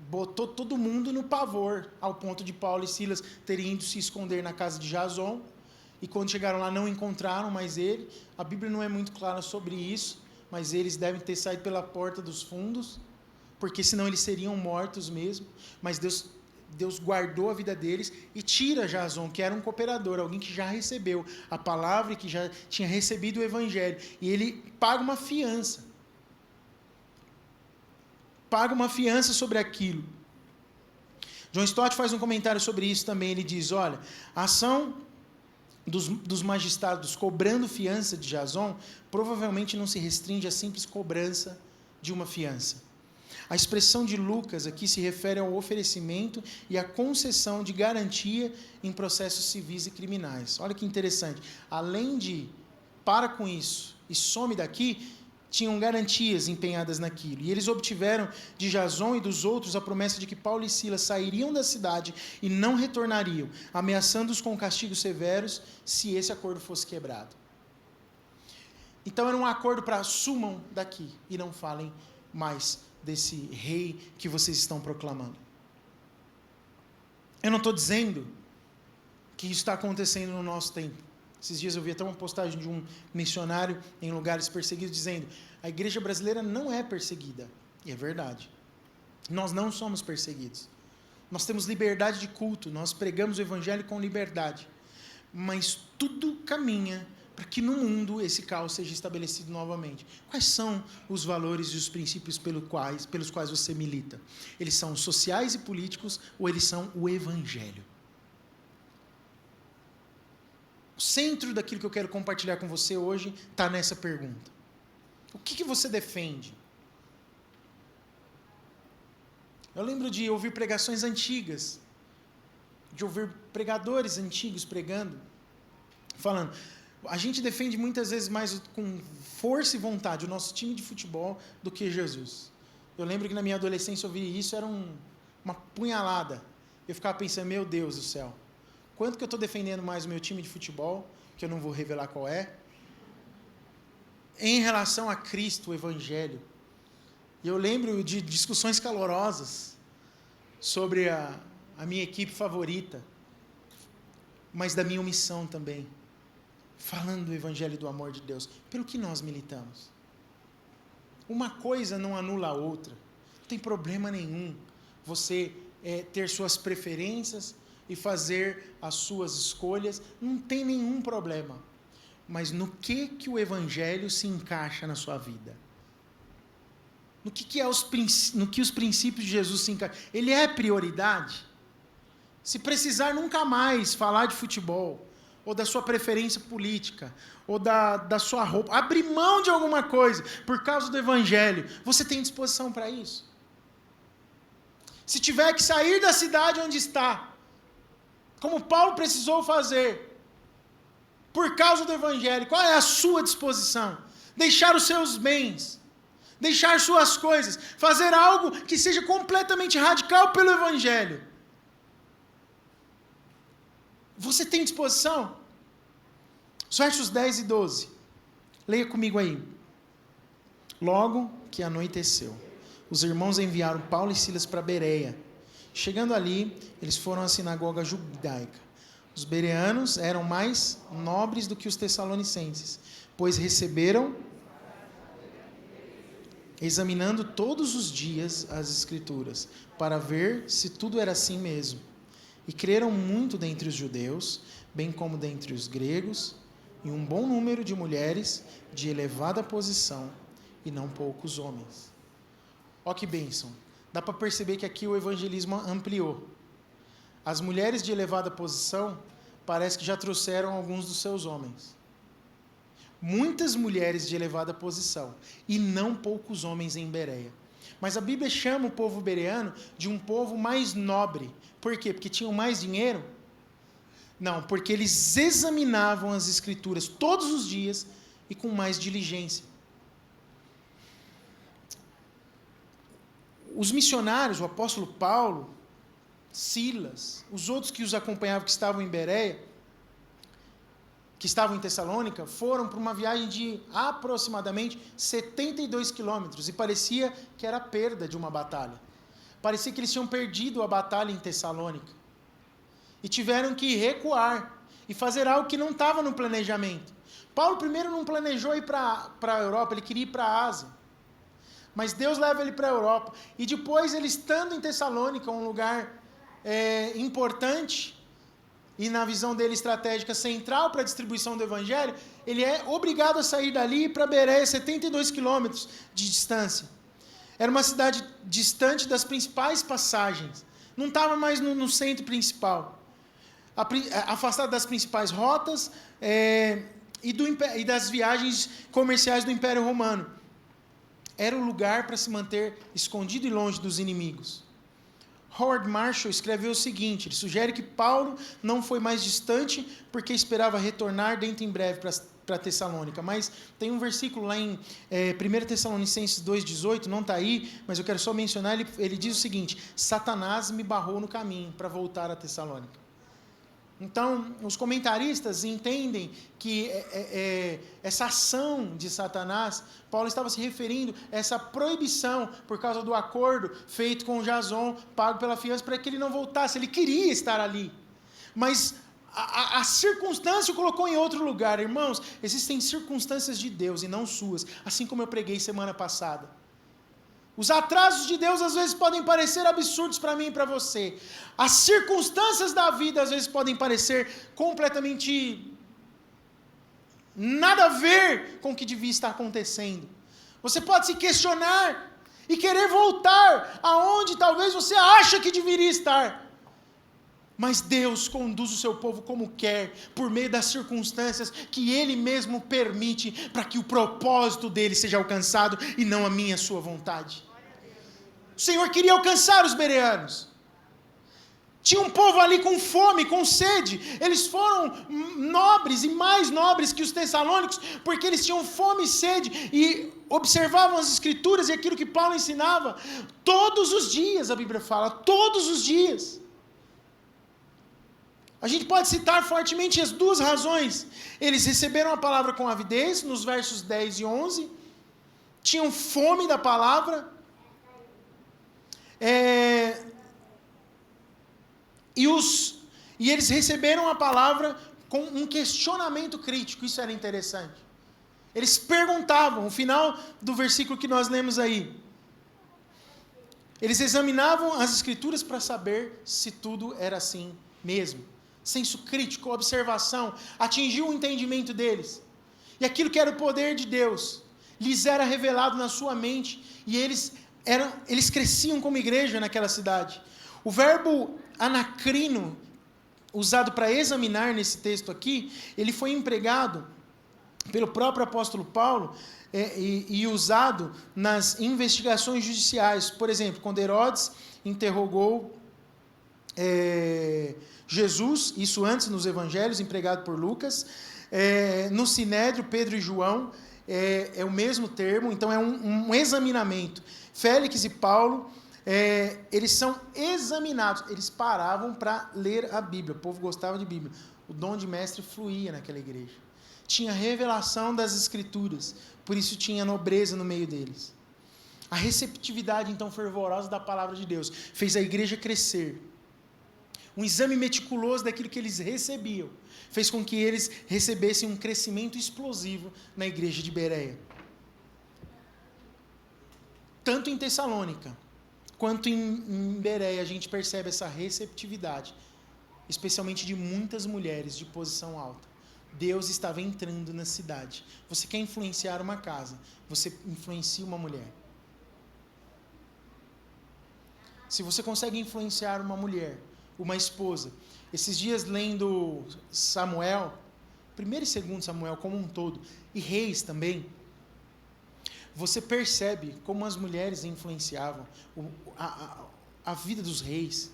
[SPEAKER 1] Botou todo mundo no pavor, ao ponto de Paulo e Silas terem ido se esconder na casa de Jason, e quando chegaram lá não encontraram mais ele. A Bíblia não é muito clara sobre isso, mas eles devem ter saído pela porta dos fundos, porque senão eles seriam mortos mesmo. Mas Deus guardou a vida deles e tira Jason, que era um cooperador, alguém que já recebeu a palavra e que já tinha recebido o Evangelho, e ele paga uma fiança. Sobre aquilo. John Stott faz um comentário sobre isso também. Ele diz, olha, a ação dos magistrados cobrando fiança de Jason provavelmente não se restringe à simples cobrança de uma fiança. A expressão de Lucas aqui se refere ao oferecimento e à concessão de garantia em processos civis e criminais. Olha que interessante. Além de para com isso e some daqui, tinham garantias empenhadas naquilo. E eles obtiveram de Jason e dos outros a promessa de que Paulo e Silas sairiam da cidade e não retornariam, ameaçando-os com castigos severos se esse acordo fosse quebrado. Então era um acordo para sumam daqui e não falem mais desse rei que vocês estão proclamando. Eu não estou dizendo que isso está acontecendo no nosso tempo. Esses dias eu vi até uma postagem de um missionário em lugares perseguidos dizendo: a igreja brasileira não é perseguida. E é verdade. Nós não somos perseguidos. Nós temos liberdade de culto, nós pregamos o evangelho com liberdade. Mas tudo caminha para que no mundo esse caos seja estabelecido novamente. Quais são os valores e os princípios pelos quais você milita? Eles são sociais e políticos ou eles são o evangelho? O centro daquilo que eu quero compartilhar com você hoje está nessa pergunta. O que você defende? Eu lembro de ouvir pregações antigas, de ouvir pregadores antigos pregando, falando: a gente defende muitas vezes mais com força e vontade o nosso time de futebol do que Jesus. Eu lembro que na minha adolescência ouvir isso era uma punhalada. Eu ficava pensando: meu Deus do céu, quanto que eu estou defendendo mais o meu time de futebol, que eu não vou revelar qual é, em relação a Cristo, o Evangelho. E eu lembro de discussões calorosas sobre a minha equipe favorita, mas da minha omissão também, falando do Evangelho e do amor de Deus, pelo que nós militamos. Uma coisa não anula a outra. Não tem problema nenhum você ter suas preferências e fazer as suas escolhas, não tem nenhum problema. Mas no que o Evangelho se encaixa na sua vida? No que os princípios de Jesus se encaixam? Ele é prioridade? Se precisar nunca mais falar de futebol, ou da sua preferência política, ou da sua roupa, abrir mão de alguma coisa por causa do Evangelho, você tem disposição para isso? Se tiver que sair da cidade onde está, como Paulo precisou fazer, por causa do Evangelho, qual é a sua disposição? Deixar os seus bens, deixar suas coisas, fazer algo que seja completamente radical pelo Evangelho. Você tem disposição? Os versos 10 e 12. Leia comigo aí. Logo que anoiteceu, os irmãos enviaram Paulo e Silas para Bereia. Chegando ali, eles foram à sinagoga judaica. Os bereanos eram mais nobres do que os tessalonicenses, pois receberam, examinando todos os dias as Escrituras, para ver se tudo era assim mesmo. E creram muito dentre os judeus, bem como dentre os gregos, e um bom número de mulheres de elevada posição, e não poucos homens. Ó que bênção! Dá para perceber que aqui o evangelismo ampliou. As mulheres de elevada posição parece que já trouxeram alguns dos seus homens. Muitas mulheres de elevada posição, e não poucos homens em Bereia. Mas a Bíblia chama o povo bereano de um povo mais nobre. Por quê? Porque tinham mais dinheiro? Não, porque eles examinavam as Escrituras todos os dias e com mais diligência. Os missionários, o apóstolo Paulo, Silas, os outros que os acompanhavam, que estavam em Bereia, que estavam em Tessalônica, foram para uma viagem de aproximadamente 72 quilômetros, e parecia que era a perda de uma batalha. Parecia que eles tinham perdido a batalha em Tessalônica. E tiveram que recuar e fazer algo que não estava no planejamento. Paulo primeiro não planejou ir para a Europa, ele queria ir para a Ásia. Mas Deus leva ele para a Europa. E depois, ele estando em Tessalônica, um lugar importante, e na visão dele estratégica central para a distribuição do Evangelho, ele é obrigado a sair dali e ir para Bereia, 72 quilômetros de distância. Era uma cidade distante das principais passagens. Não estava mais no centro principal. Afastado das principais rotas e das viagens comerciais do Império Romano. Era o lugar para se manter escondido e longe dos inimigos. Howard Marshall escreveu o seguinte: ele sugere que Paulo não foi mais distante porque esperava retornar dentro em breve para Tessalônica. Mas tem um versículo lá em 1 Tessalonicenses 2,18, não está aí, mas eu quero só mencionar, ele diz o seguinte: Satanás me barrou no caminho para voltar a Tessalônica. Então, os comentaristas entendem que essa ação de Satanás, Paulo estava se referindo a essa proibição por causa do acordo feito com Jason, pago pela fiança, para que ele não voltasse. Ele queria estar ali, mas a circunstância o colocou em outro lugar. Irmãos, existem circunstâncias de Deus e não suas, assim como eu preguei semana passada. Os atrasos de Deus às vezes podem parecer absurdos para mim e para você. As circunstâncias da vida às vezes podem parecer completamente nada a ver com o que devia estar acontecendo. Você pode se questionar e querer voltar aonde talvez você acha que deveria estar. Mas Deus conduz o seu povo como quer, por meio das circunstâncias que Ele mesmo permite, para que o propósito dele seja alcançado e não a minha e a sua vontade. O Senhor queria alcançar os bereanos. Tinha um povo ali com fome, com sede. Eles foram nobres e mais nobres que os tessalônicos, porque eles tinham fome e sede e observavam as Escrituras e aquilo que Paulo ensinava todos os dias, a Bíblia fala, todos os dias. A gente pode citar fortemente as duas razões. Eles receberam a palavra com avidez, nos versos 10 e 11. Tinham fome da palavra. E eles receberam a palavra com um questionamento crítico. Isso era interessante. Eles perguntavam, no final do versículo que nós lemos aí. Eles examinavam as Escrituras para saber se tudo era assim mesmo. Senso crítico, observação, atingiu o entendimento deles. E aquilo que era o poder de Deus lhes era revelado na sua mente, e eles cresciam como igreja naquela cidade. O verbo anacrino, usado para examinar nesse texto aqui, ele foi empregado pelo próprio apóstolo Paulo e usado nas investigações judiciais. Por exemplo, quando Herodes interrogou Jesus, isso antes nos evangelhos, empregado por Lucas, no Sinédrio, Pedro e João, é o mesmo termo, então é um examinamento. Félix e Paulo, eles são examinados, eles paravam para ler a Bíblia, o povo gostava de Bíblia, o dom de mestre fluía naquela igreja, tinha revelação das Escrituras, por isso tinha nobreza no meio deles. A receptividade então fervorosa da palavra de Deus fez a igreja crescer. Um exame meticuloso daquilo que eles recebiam fez com que eles recebessem um crescimento explosivo na igreja de Bereia. Tanto em Tessalônica quanto em Bereia a gente percebe essa receptividade, especialmente de muitas mulheres de posição alta. Deus estava entrando na cidade. Você quer influenciar uma casa, você influencia uma mulher. Se você consegue influenciar uma mulher, uma esposa, esses dias lendo Samuel, 1 e 2 Samuel como um todo, e Reis também, você percebe como as mulheres influenciavam a vida dos reis.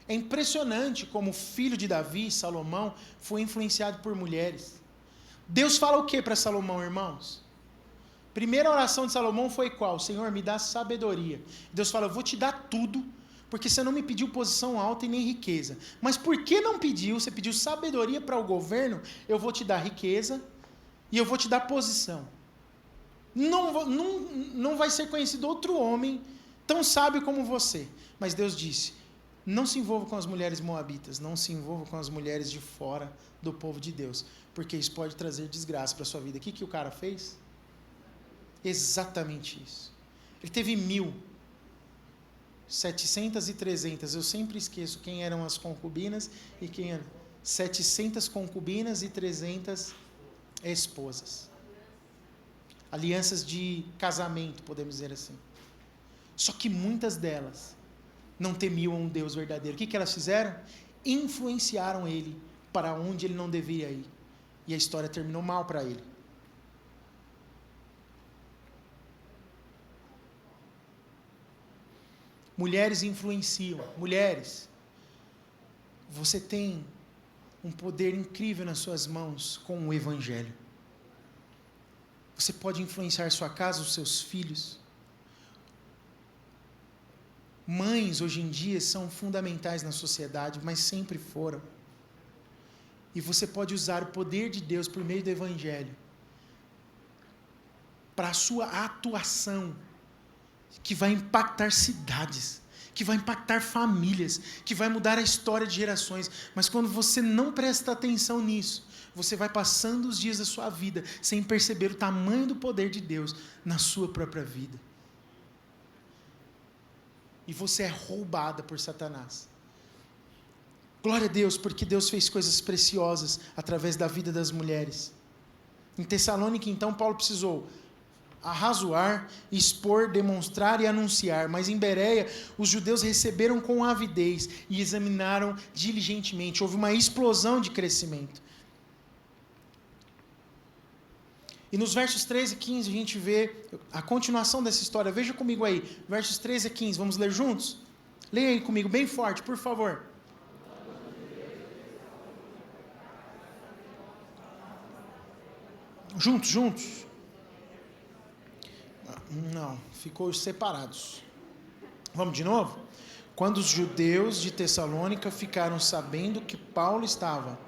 [SPEAKER 1] É impressionante como o filho de Davi, Salomão, foi influenciado por mulheres. Deus fala o que para Salomão, irmãos? Primeira oração de Salomão foi qual? Senhor, me dá sabedoria. Deus fala, eu vou te dar tudo, porque você não me pediu posição alta e nem riqueza. Mas por que não pediu? Você pediu sabedoria para o governo, eu vou te dar riqueza e eu vou te dar posição. Não vai ser conhecido outro homem tão sábio como você. Mas Deus disse, não se envolva com as mulheres moabitas, não se envolva com as mulheres de fora do povo de Deus, porque isso pode trazer desgraça para a sua vida. O que o cara fez? Exatamente isso. Ele teve 1.000, 700 e 300, eu sempre esqueço quem eram as concubinas e quem eram 700 concubinas e 300 esposas. Alianças de casamento, podemos dizer assim. Só que muitas delas não temiam um Deus verdadeiro. O que elas fizeram? Influenciaram ele para onde ele não deveria ir. E a história terminou mal para ele. Mulheres influenciam. Mulheres, você tem um poder incrível nas suas mãos com o Evangelho. Você pode influenciar sua casa, os seus filhos. Mães, hoje em dia, são fundamentais na sociedade, mas sempre foram. E você pode usar o poder de Deus por meio do Evangelho para a sua atuação, que vai impactar cidades, que vai impactar famílias, que vai mudar a história de gerações. Mas quando você não presta atenção nisso, você vai passando os dias da sua vida sem perceber o tamanho do poder de Deus na sua própria vida. E você é roubada por Satanás. Glória a Deus, porque Deus fez coisas preciosas através da vida das mulheres. Em Tessalônica, então, Paulo precisou arrazoar, expor, demonstrar e anunciar. Mas em Bereia, os judeus receberam com avidez e examinaram diligentemente. Houve uma explosão de crescimento. E nos versos 13 e 15 a gente vê a continuação dessa história. Veja comigo aí, versos 13 e 15. Vamos ler juntos? Leia aí comigo, bem forte, por favor. Juntos. Não, ficou separados. Vamos de novo? Quando os judeus de Tessalônica ficaram sabendo que Paulo estava,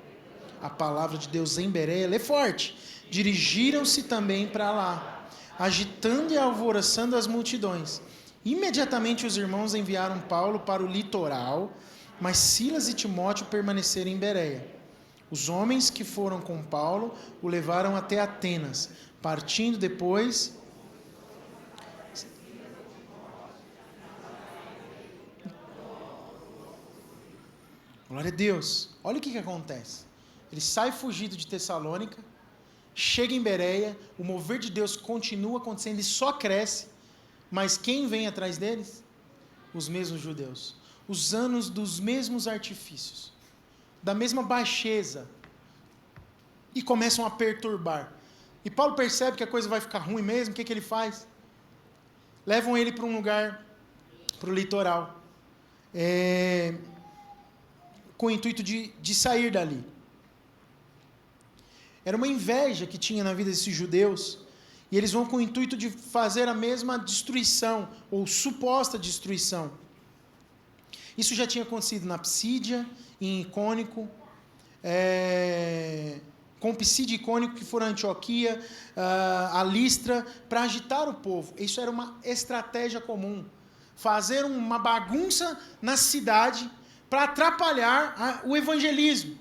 [SPEAKER 1] a palavra de Deus em Bereia, lê forte, dirigiram-se também para lá, agitando e alvoroçando as multidões. Imediatamente os irmãos enviaram Paulo para o litoral, mas Silas e Timóteo permaneceram em Bereia. Os homens que foram com Paulo o levaram até Atenas, partindo depois... Glória a Deus. Olha o que acontece. Ele sai fugido de Tessalônica, chega em Bereia, o mover de Deus continua acontecendo e só cresce, mas quem vem atrás deles? Os mesmos judeus, usando dos mesmos artifícios, da mesma baixeza, e começam a perturbar. E Paulo percebe que a coisa vai ficar ruim mesmo, o que ele faz? Levam ele para um lugar, para o litoral, com o intuito de sair dali. Era uma inveja que tinha na vida desses judeus, e eles vão com o intuito de fazer a mesma destruição, ou suposta destruição. Isso já tinha acontecido na Psídia, em Icônico, com Psídia e Icônico, que foram a Antioquia, a Listra, para agitar o povo. Isso era uma estratégia comum. Fazer uma bagunça na cidade para atrapalhar o evangelismo.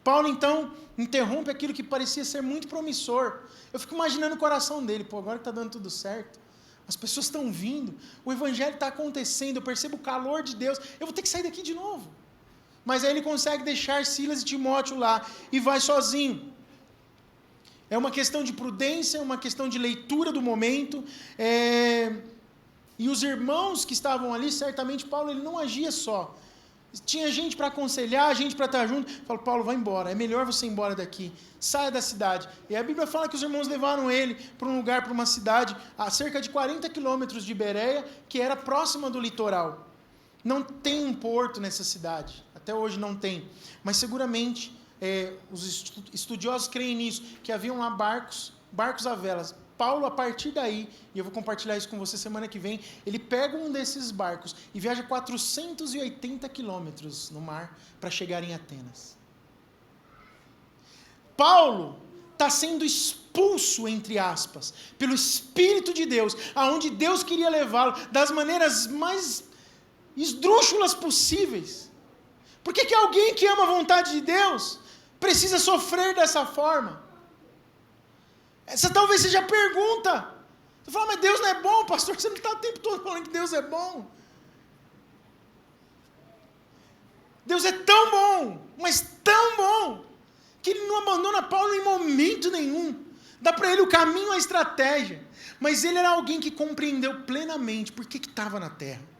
[SPEAKER 1] Paulo, então, interrompe aquilo que parecia ser muito promissor. Eu fico imaginando o coração dele. Agora que está dando tudo certo, as pessoas estão vindo, o evangelho está acontecendo, eu percebo o calor de Deus, eu vou ter que sair daqui de novo. Mas aí ele consegue deixar Silas e Timóteo lá e vai sozinho. É uma questão de prudência, uma questão de leitura do momento. E os irmãos que estavam ali, certamente Paulo ele não agia só. Tinha gente para aconselhar, gente para estar junto. Fala, Paulo, vai embora, é melhor você ir embora daqui, saia da cidade. E a Bíblia fala que os irmãos levaram ele para um lugar, para uma cidade, a cerca de 40 quilômetros de Bereia, que era próxima do litoral. Não tem um porto nessa cidade, até hoje não tem, mas seguramente os estudiosos creem nisso, que haviam lá barcos a velas. Paulo, a partir daí, e eu vou compartilhar isso com você semana que vem, ele pega um desses barcos e viaja 480 quilômetros no mar para chegar em Atenas. Paulo está sendo expulso, entre aspas, pelo Espírito de Deus, aonde Deus queria levá-lo das maneiras mais esdrúxulas possíveis. Por que alguém que ama a vontade de Deus precisa sofrer dessa forma? Essa talvez seja a pergunta. Você fala, mas Deus não é bom, pastor? Você não está o tempo todo falando que Deus é bom. Deus é tão bom, mas tão bom, que Ele não abandona Paulo em momento nenhum. Dá para ele o caminho, a estratégia. Mas ele era alguém que compreendeu plenamente por que estava na terra.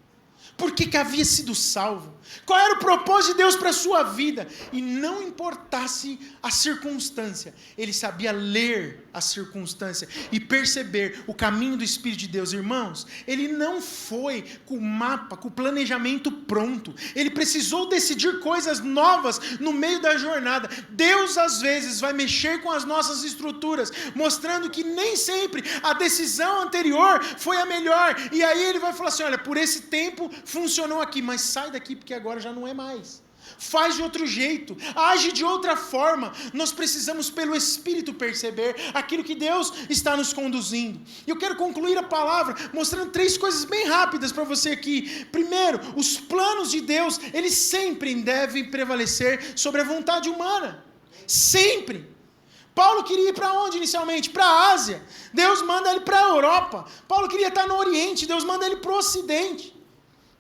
[SPEAKER 1] Por que havia sido salvo? Qual era o propósito de Deus para a sua vida? E não importasse a circunstância, ele sabia ler a circunstância e perceber o caminho do Espírito de Deus. Irmãos, ele não foi com o mapa, com o planejamento pronto. Ele precisou decidir coisas novas no meio da jornada. Deus, às vezes, vai mexer com as nossas estruturas, mostrando que nem sempre a decisão anterior foi a melhor. E aí ele vai falar assim, olha, por esse tempo funcionou aqui, mas sai daqui porque agora já não é mais. Faz de outro jeito, age de outra forma. Nós precisamos, pelo Espírito, perceber aquilo que Deus está nos conduzindo. E eu quero concluir a palavra mostrando 3 coisas bem rápidas para você aqui. Primeiro, os planos de Deus, eles sempre devem prevalecer sobre a vontade humana. Sempre. Paulo queria ir para onde inicialmente? Para a Ásia. Deus manda ele para a Europa. Paulo queria estar no Oriente. Deus manda ele para o Ocidente.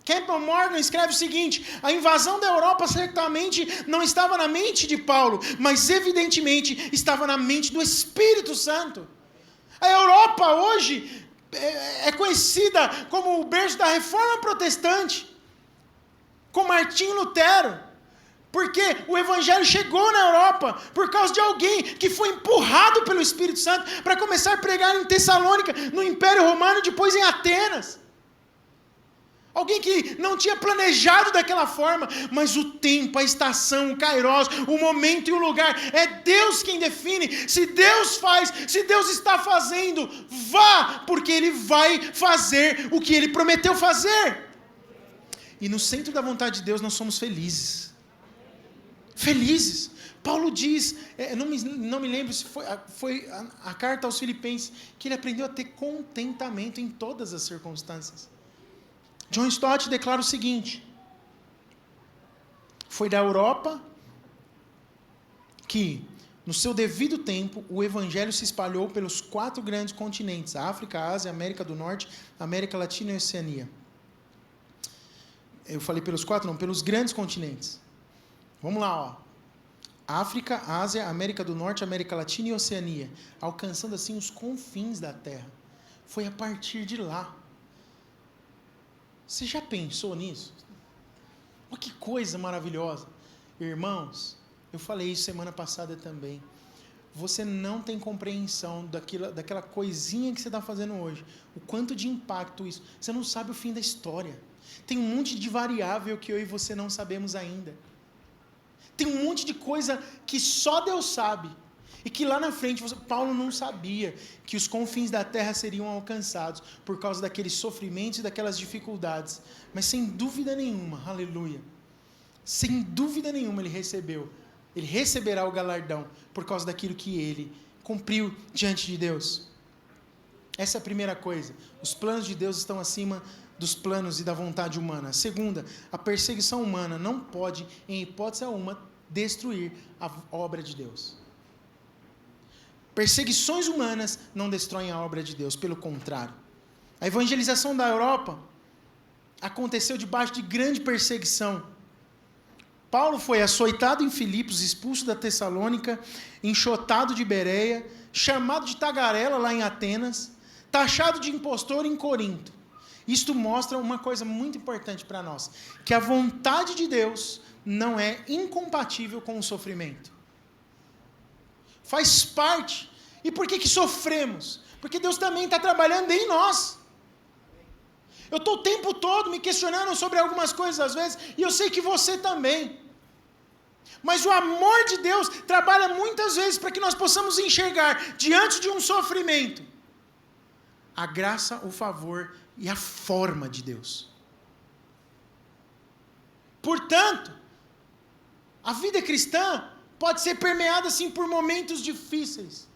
[SPEAKER 1] Campbell Morgan escreve o seguinte: a invasão da Europa certamente não estava na mente de Paulo, mas evidentemente estava na mente do Espírito Santo. A Europa hoje é conhecida como o berço da Reforma Protestante, com Martinho Lutero, porque o Evangelho chegou na Europa por causa de alguém que foi empurrado pelo Espírito Santo para começar a pregar em Tessalônica, no Império Romano, depois em Atenas. Alguém que não tinha planejado daquela forma, mas o tempo, a estação, o kairos, o momento e o lugar, é Deus quem define. Se Deus faz, se Deus está fazendo, vá, porque Ele vai fazer o que Ele prometeu fazer. E no centro da vontade de Deus nós somos felizes. Felizes. Paulo diz, não me lembro se foi a carta aos Filipenses, que ele aprendeu a ter contentamento em todas as circunstâncias. John Stott declara o seguinte: foi da Europa que, no seu devido tempo, o Evangelho se espalhou pelos 4 grandes continentes: África, Ásia, América do Norte, América Latina e Oceania. Eu falei pelos 4, não, pelos grandes continentes. Vamos lá, ó. África, Ásia, América do Norte, América Latina e Oceania, alcançando assim os confins da Terra. Foi a partir de lá. Você já pensou nisso? Olha que coisa maravilhosa. Irmãos, eu falei isso semana passada também. Você não tem compreensão daquela coisinha que você está fazendo hoje. O quanto de impacto isso. Você não sabe o fim da história. Tem um monte de variável que eu e você não sabemos ainda. Tem um monte de coisa que só Deus sabe. E que lá na frente, Paulo não sabia que os confins da terra seriam alcançados por causa daqueles sofrimentos e daquelas dificuldades. Mas sem dúvida nenhuma, aleluia, sem dúvida nenhuma ele receberá o galardão por causa daquilo que ele cumpriu diante de Deus. Essa é a primeira coisa. Os planos de Deus estão acima dos planos e da vontade humana. A segunda, a perseguição humana não pode, em hipótese alguma, destruir a obra de Deus. Perseguições humanas não destroem a obra de Deus, pelo contrário. A evangelização da Europa aconteceu debaixo de grande perseguição. Paulo foi açoitado em Filipos, expulso da Tessalônica, enxotado de Bereia, chamado de tagarela lá em Atenas, taxado de impostor em Corinto. Isto mostra uma coisa muito importante para nós, que a vontade de Deus não é incompatível com o sofrimento. Faz parte. E por que sofremos? Porque Deus também está trabalhando em nós. Eu estou o tempo todo me questionando sobre algumas coisas às vezes, e eu sei que você também. Mas o amor de Deus trabalha muitas vezes para que nós possamos enxergar, diante de um sofrimento, a graça, o favor e a forma de Deus. Portanto, a vida cristã pode ser permeada assim por momentos difíceis,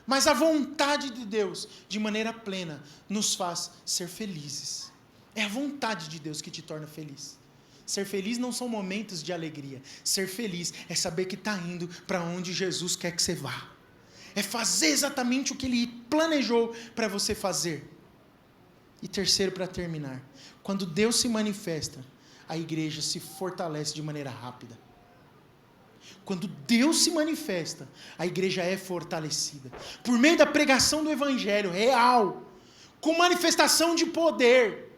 [SPEAKER 1] mas a vontade de Deus, de maneira plena, nos faz ser felizes. É a vontade de Deus que te torna feliz. Ser feliz não são momentos de alegria. Ser feliz é saber que está indo para onde Jesus quer que você vá. É fazer exatamente o que Ele planejou para você fazer. E terceiro, para terminar, quando Deus se manifesta, a igreja se fortalece de maneira rápida. Quando Deus se manifesta, a igreja é fortalecida. Por meio da pregação do Evangelho real, com manifestação de poder,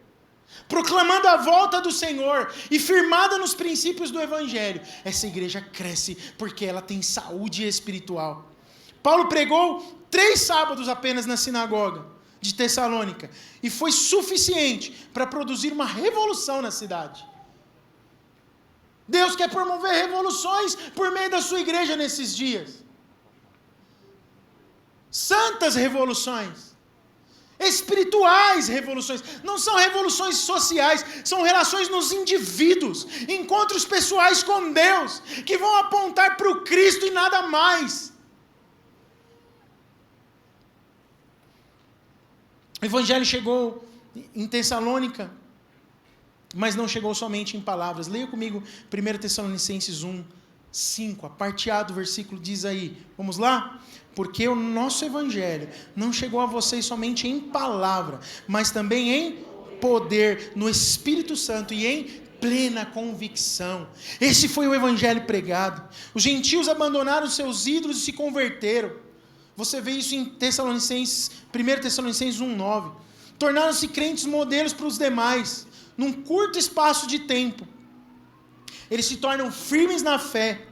[SPEAKER 1] proclamando a volta do Senhor e firmada nos princípios do Evangelho, essa igreja cresce porque ela tem saúde espiritual. Paulo pregou 3 sábados apenas na sinagoga de Tessalônica e foi suficiente para produzir uma revolução na cidade. Deus quer promover revoluções por meio da sua igreja nesses dias. Santas revoluções. espirituais revoluções, não são revoluções sociais, são relações nos indivíduos, encontros pessoais com Deus, que vão apontar para o Cristo e nada mais. O Evangelho chegou em Tessalônica, mas não chegou somente em palavras. Leia comigo 1 Tessalonicenses 1, 5, a parte A do versículo diz aí, vamos lá? Porque o nosso Evangelho não chegou a vocês somente em palavra, mas também em poder, no Espírito Santo e em plena convicção. Esse foi o Evangelho pregado. Os gentios abandonaram seus ídolos e se converteram. Você vê isso em 1 Tessalonicenses 1,9. Tornaram-se crentes modelos para os demais, num curto espaço de tempo. Eles se tornam firmes na fé,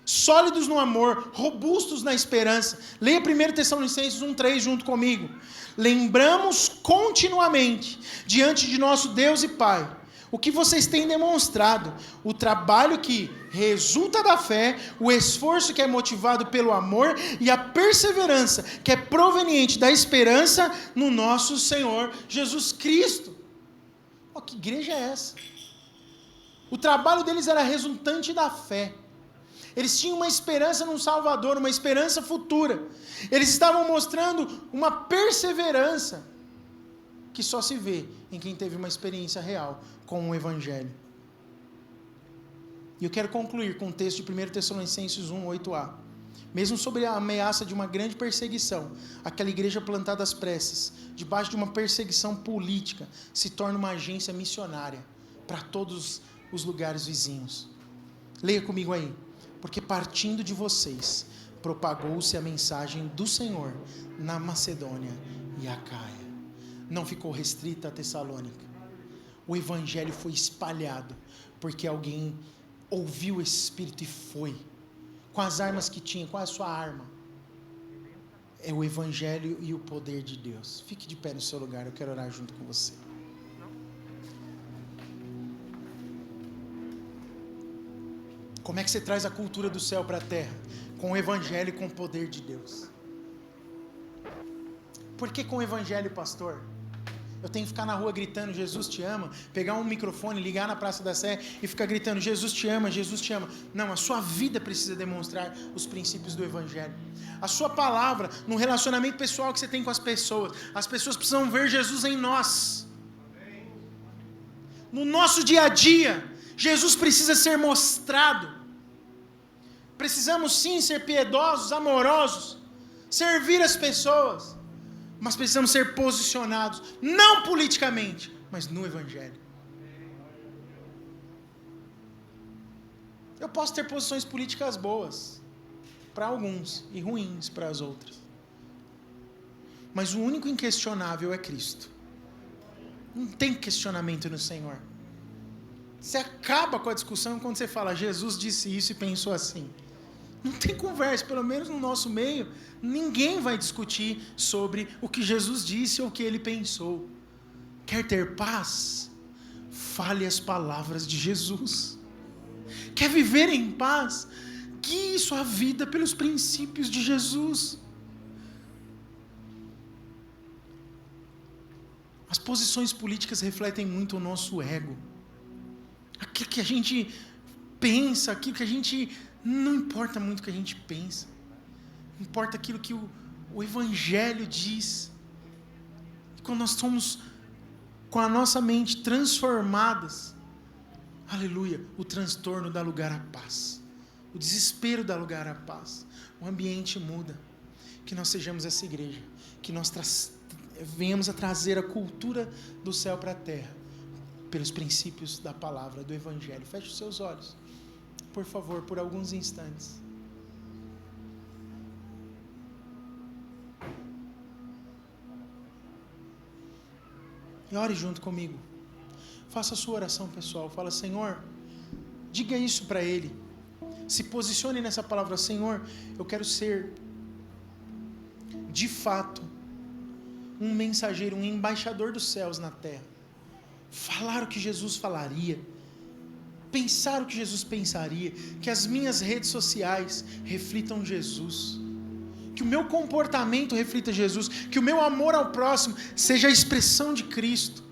[SPEAKER 1] sólidos no amor, robustos na esperança. Leia 1 Tessalonicenses 1,3 junto comigo. Lembramos continuamente, diante de nosso Deus e Pai, o que vocês têm demonstrado, o trabalho que resulta da fé, o esforço que é motivado pelo amor e a perseverança que é proveniente da esperança no nosso Senhor Jesus Cristo. Oh, que igreja é essa? O trabalho deles era resultante da fé. Eles tinham uma esperança num Salvador, uma esperança futura. Eles estavam mostrando uma perseverança que só se vê em quem teve uma experiência real com o Evangelho. E eu quero concluir com o texto de 1 Tessalonicenses 1, 8a. Mesmo sobre a ameaça de uma grande perseguição, aquela igreja plantada às pressas, debaixo de uma perseguição política, se torna uma agência missionária para todos os lugares vizinhos. Leia comigo aí. Porque partindo de vocês, propagou-se a mensagem do Senhor na Macedônia e Acaia. Não ficou restrita a Tessalônica. O Evangelho foi espalhado, porque alguém ouviu o Espírito e foi. Com as armas que tinha, qual é a sua arma? É o Evangelho e o poder de Deus. Fique de pé no seu lugar, eu quero orar junto com você. Como é que você traz a cultura do céu para a terra? Com o Evangelho e com o poder de Deus. Por que com o Evangelho, pastor? Eu tenho que ficar na rua gritando, Jesus te ama, pegar um microfone, ligar na Praça da Sé e ficar gritando, Jesus te ama, Jesus te ama. Não, a sua vida precisa demonstrar os princípios do Evangelho. A sua palavra, no relacionamento pessoal que você tem com as pessoas precisam ver Jesus em nós. No nosso dia a dia, Jesus precisa ser mostrado. Precisamos sim ser piedosos, amorosos, servir as pessoas, mas precisamos ser posicionados, não politicamente, mas no Evangelho. Eu posso ter posições políticas boas para alguns e ruins para as outras, mas o único inquestionável é Cristo. Não tem questionamento no Senhor. Você acaba com a discussão quando você fala, Jesus disse isso e pensou assim. Não tem conversa, pelo menos no nosso meio, ninguém vai discutir sobre o que Jesus disse ou o que ele pensou. Quer ter paz? Fale as palavras de Jesus. Quer viver em paz? Guie sua vida pelos princípios de Jesus. As posições políticas refletem muito o nosso ego. Aquilo que a gente pensa, aquilo que a gente... Não importa muito o que a gente pensa. Importa aquilo que o Evangelho diz. E quando nós estamos com a nossa mente transformadas, aleluia, o transtorno dá lugar à paz. O desespero dá lugar à paz. O ambiente muda. Que nós sejamos essa igreja. Que nós venhamos a trazer a cultura do céu para a terra. Pelos princípios da palavra, do Evangelho. Feche os seus olhos. Por favor, por alguns instantes. E ore junto comigo. Faça a sua oração pessoal. Fala, Senhor, diga isso para Ele. Se posicione nessa palavra, Senhor, eu quero ser, de fato, um mensageiro, um embaixador dos céus na terra. Falar o que Jesus falaria. Pensar o que Jesus pensaria, que as minhas redes sociais reflitam Jesus, que o meu comportamento reflita Jesus, que o meu amor ao próximo seja a expressão de Cristo.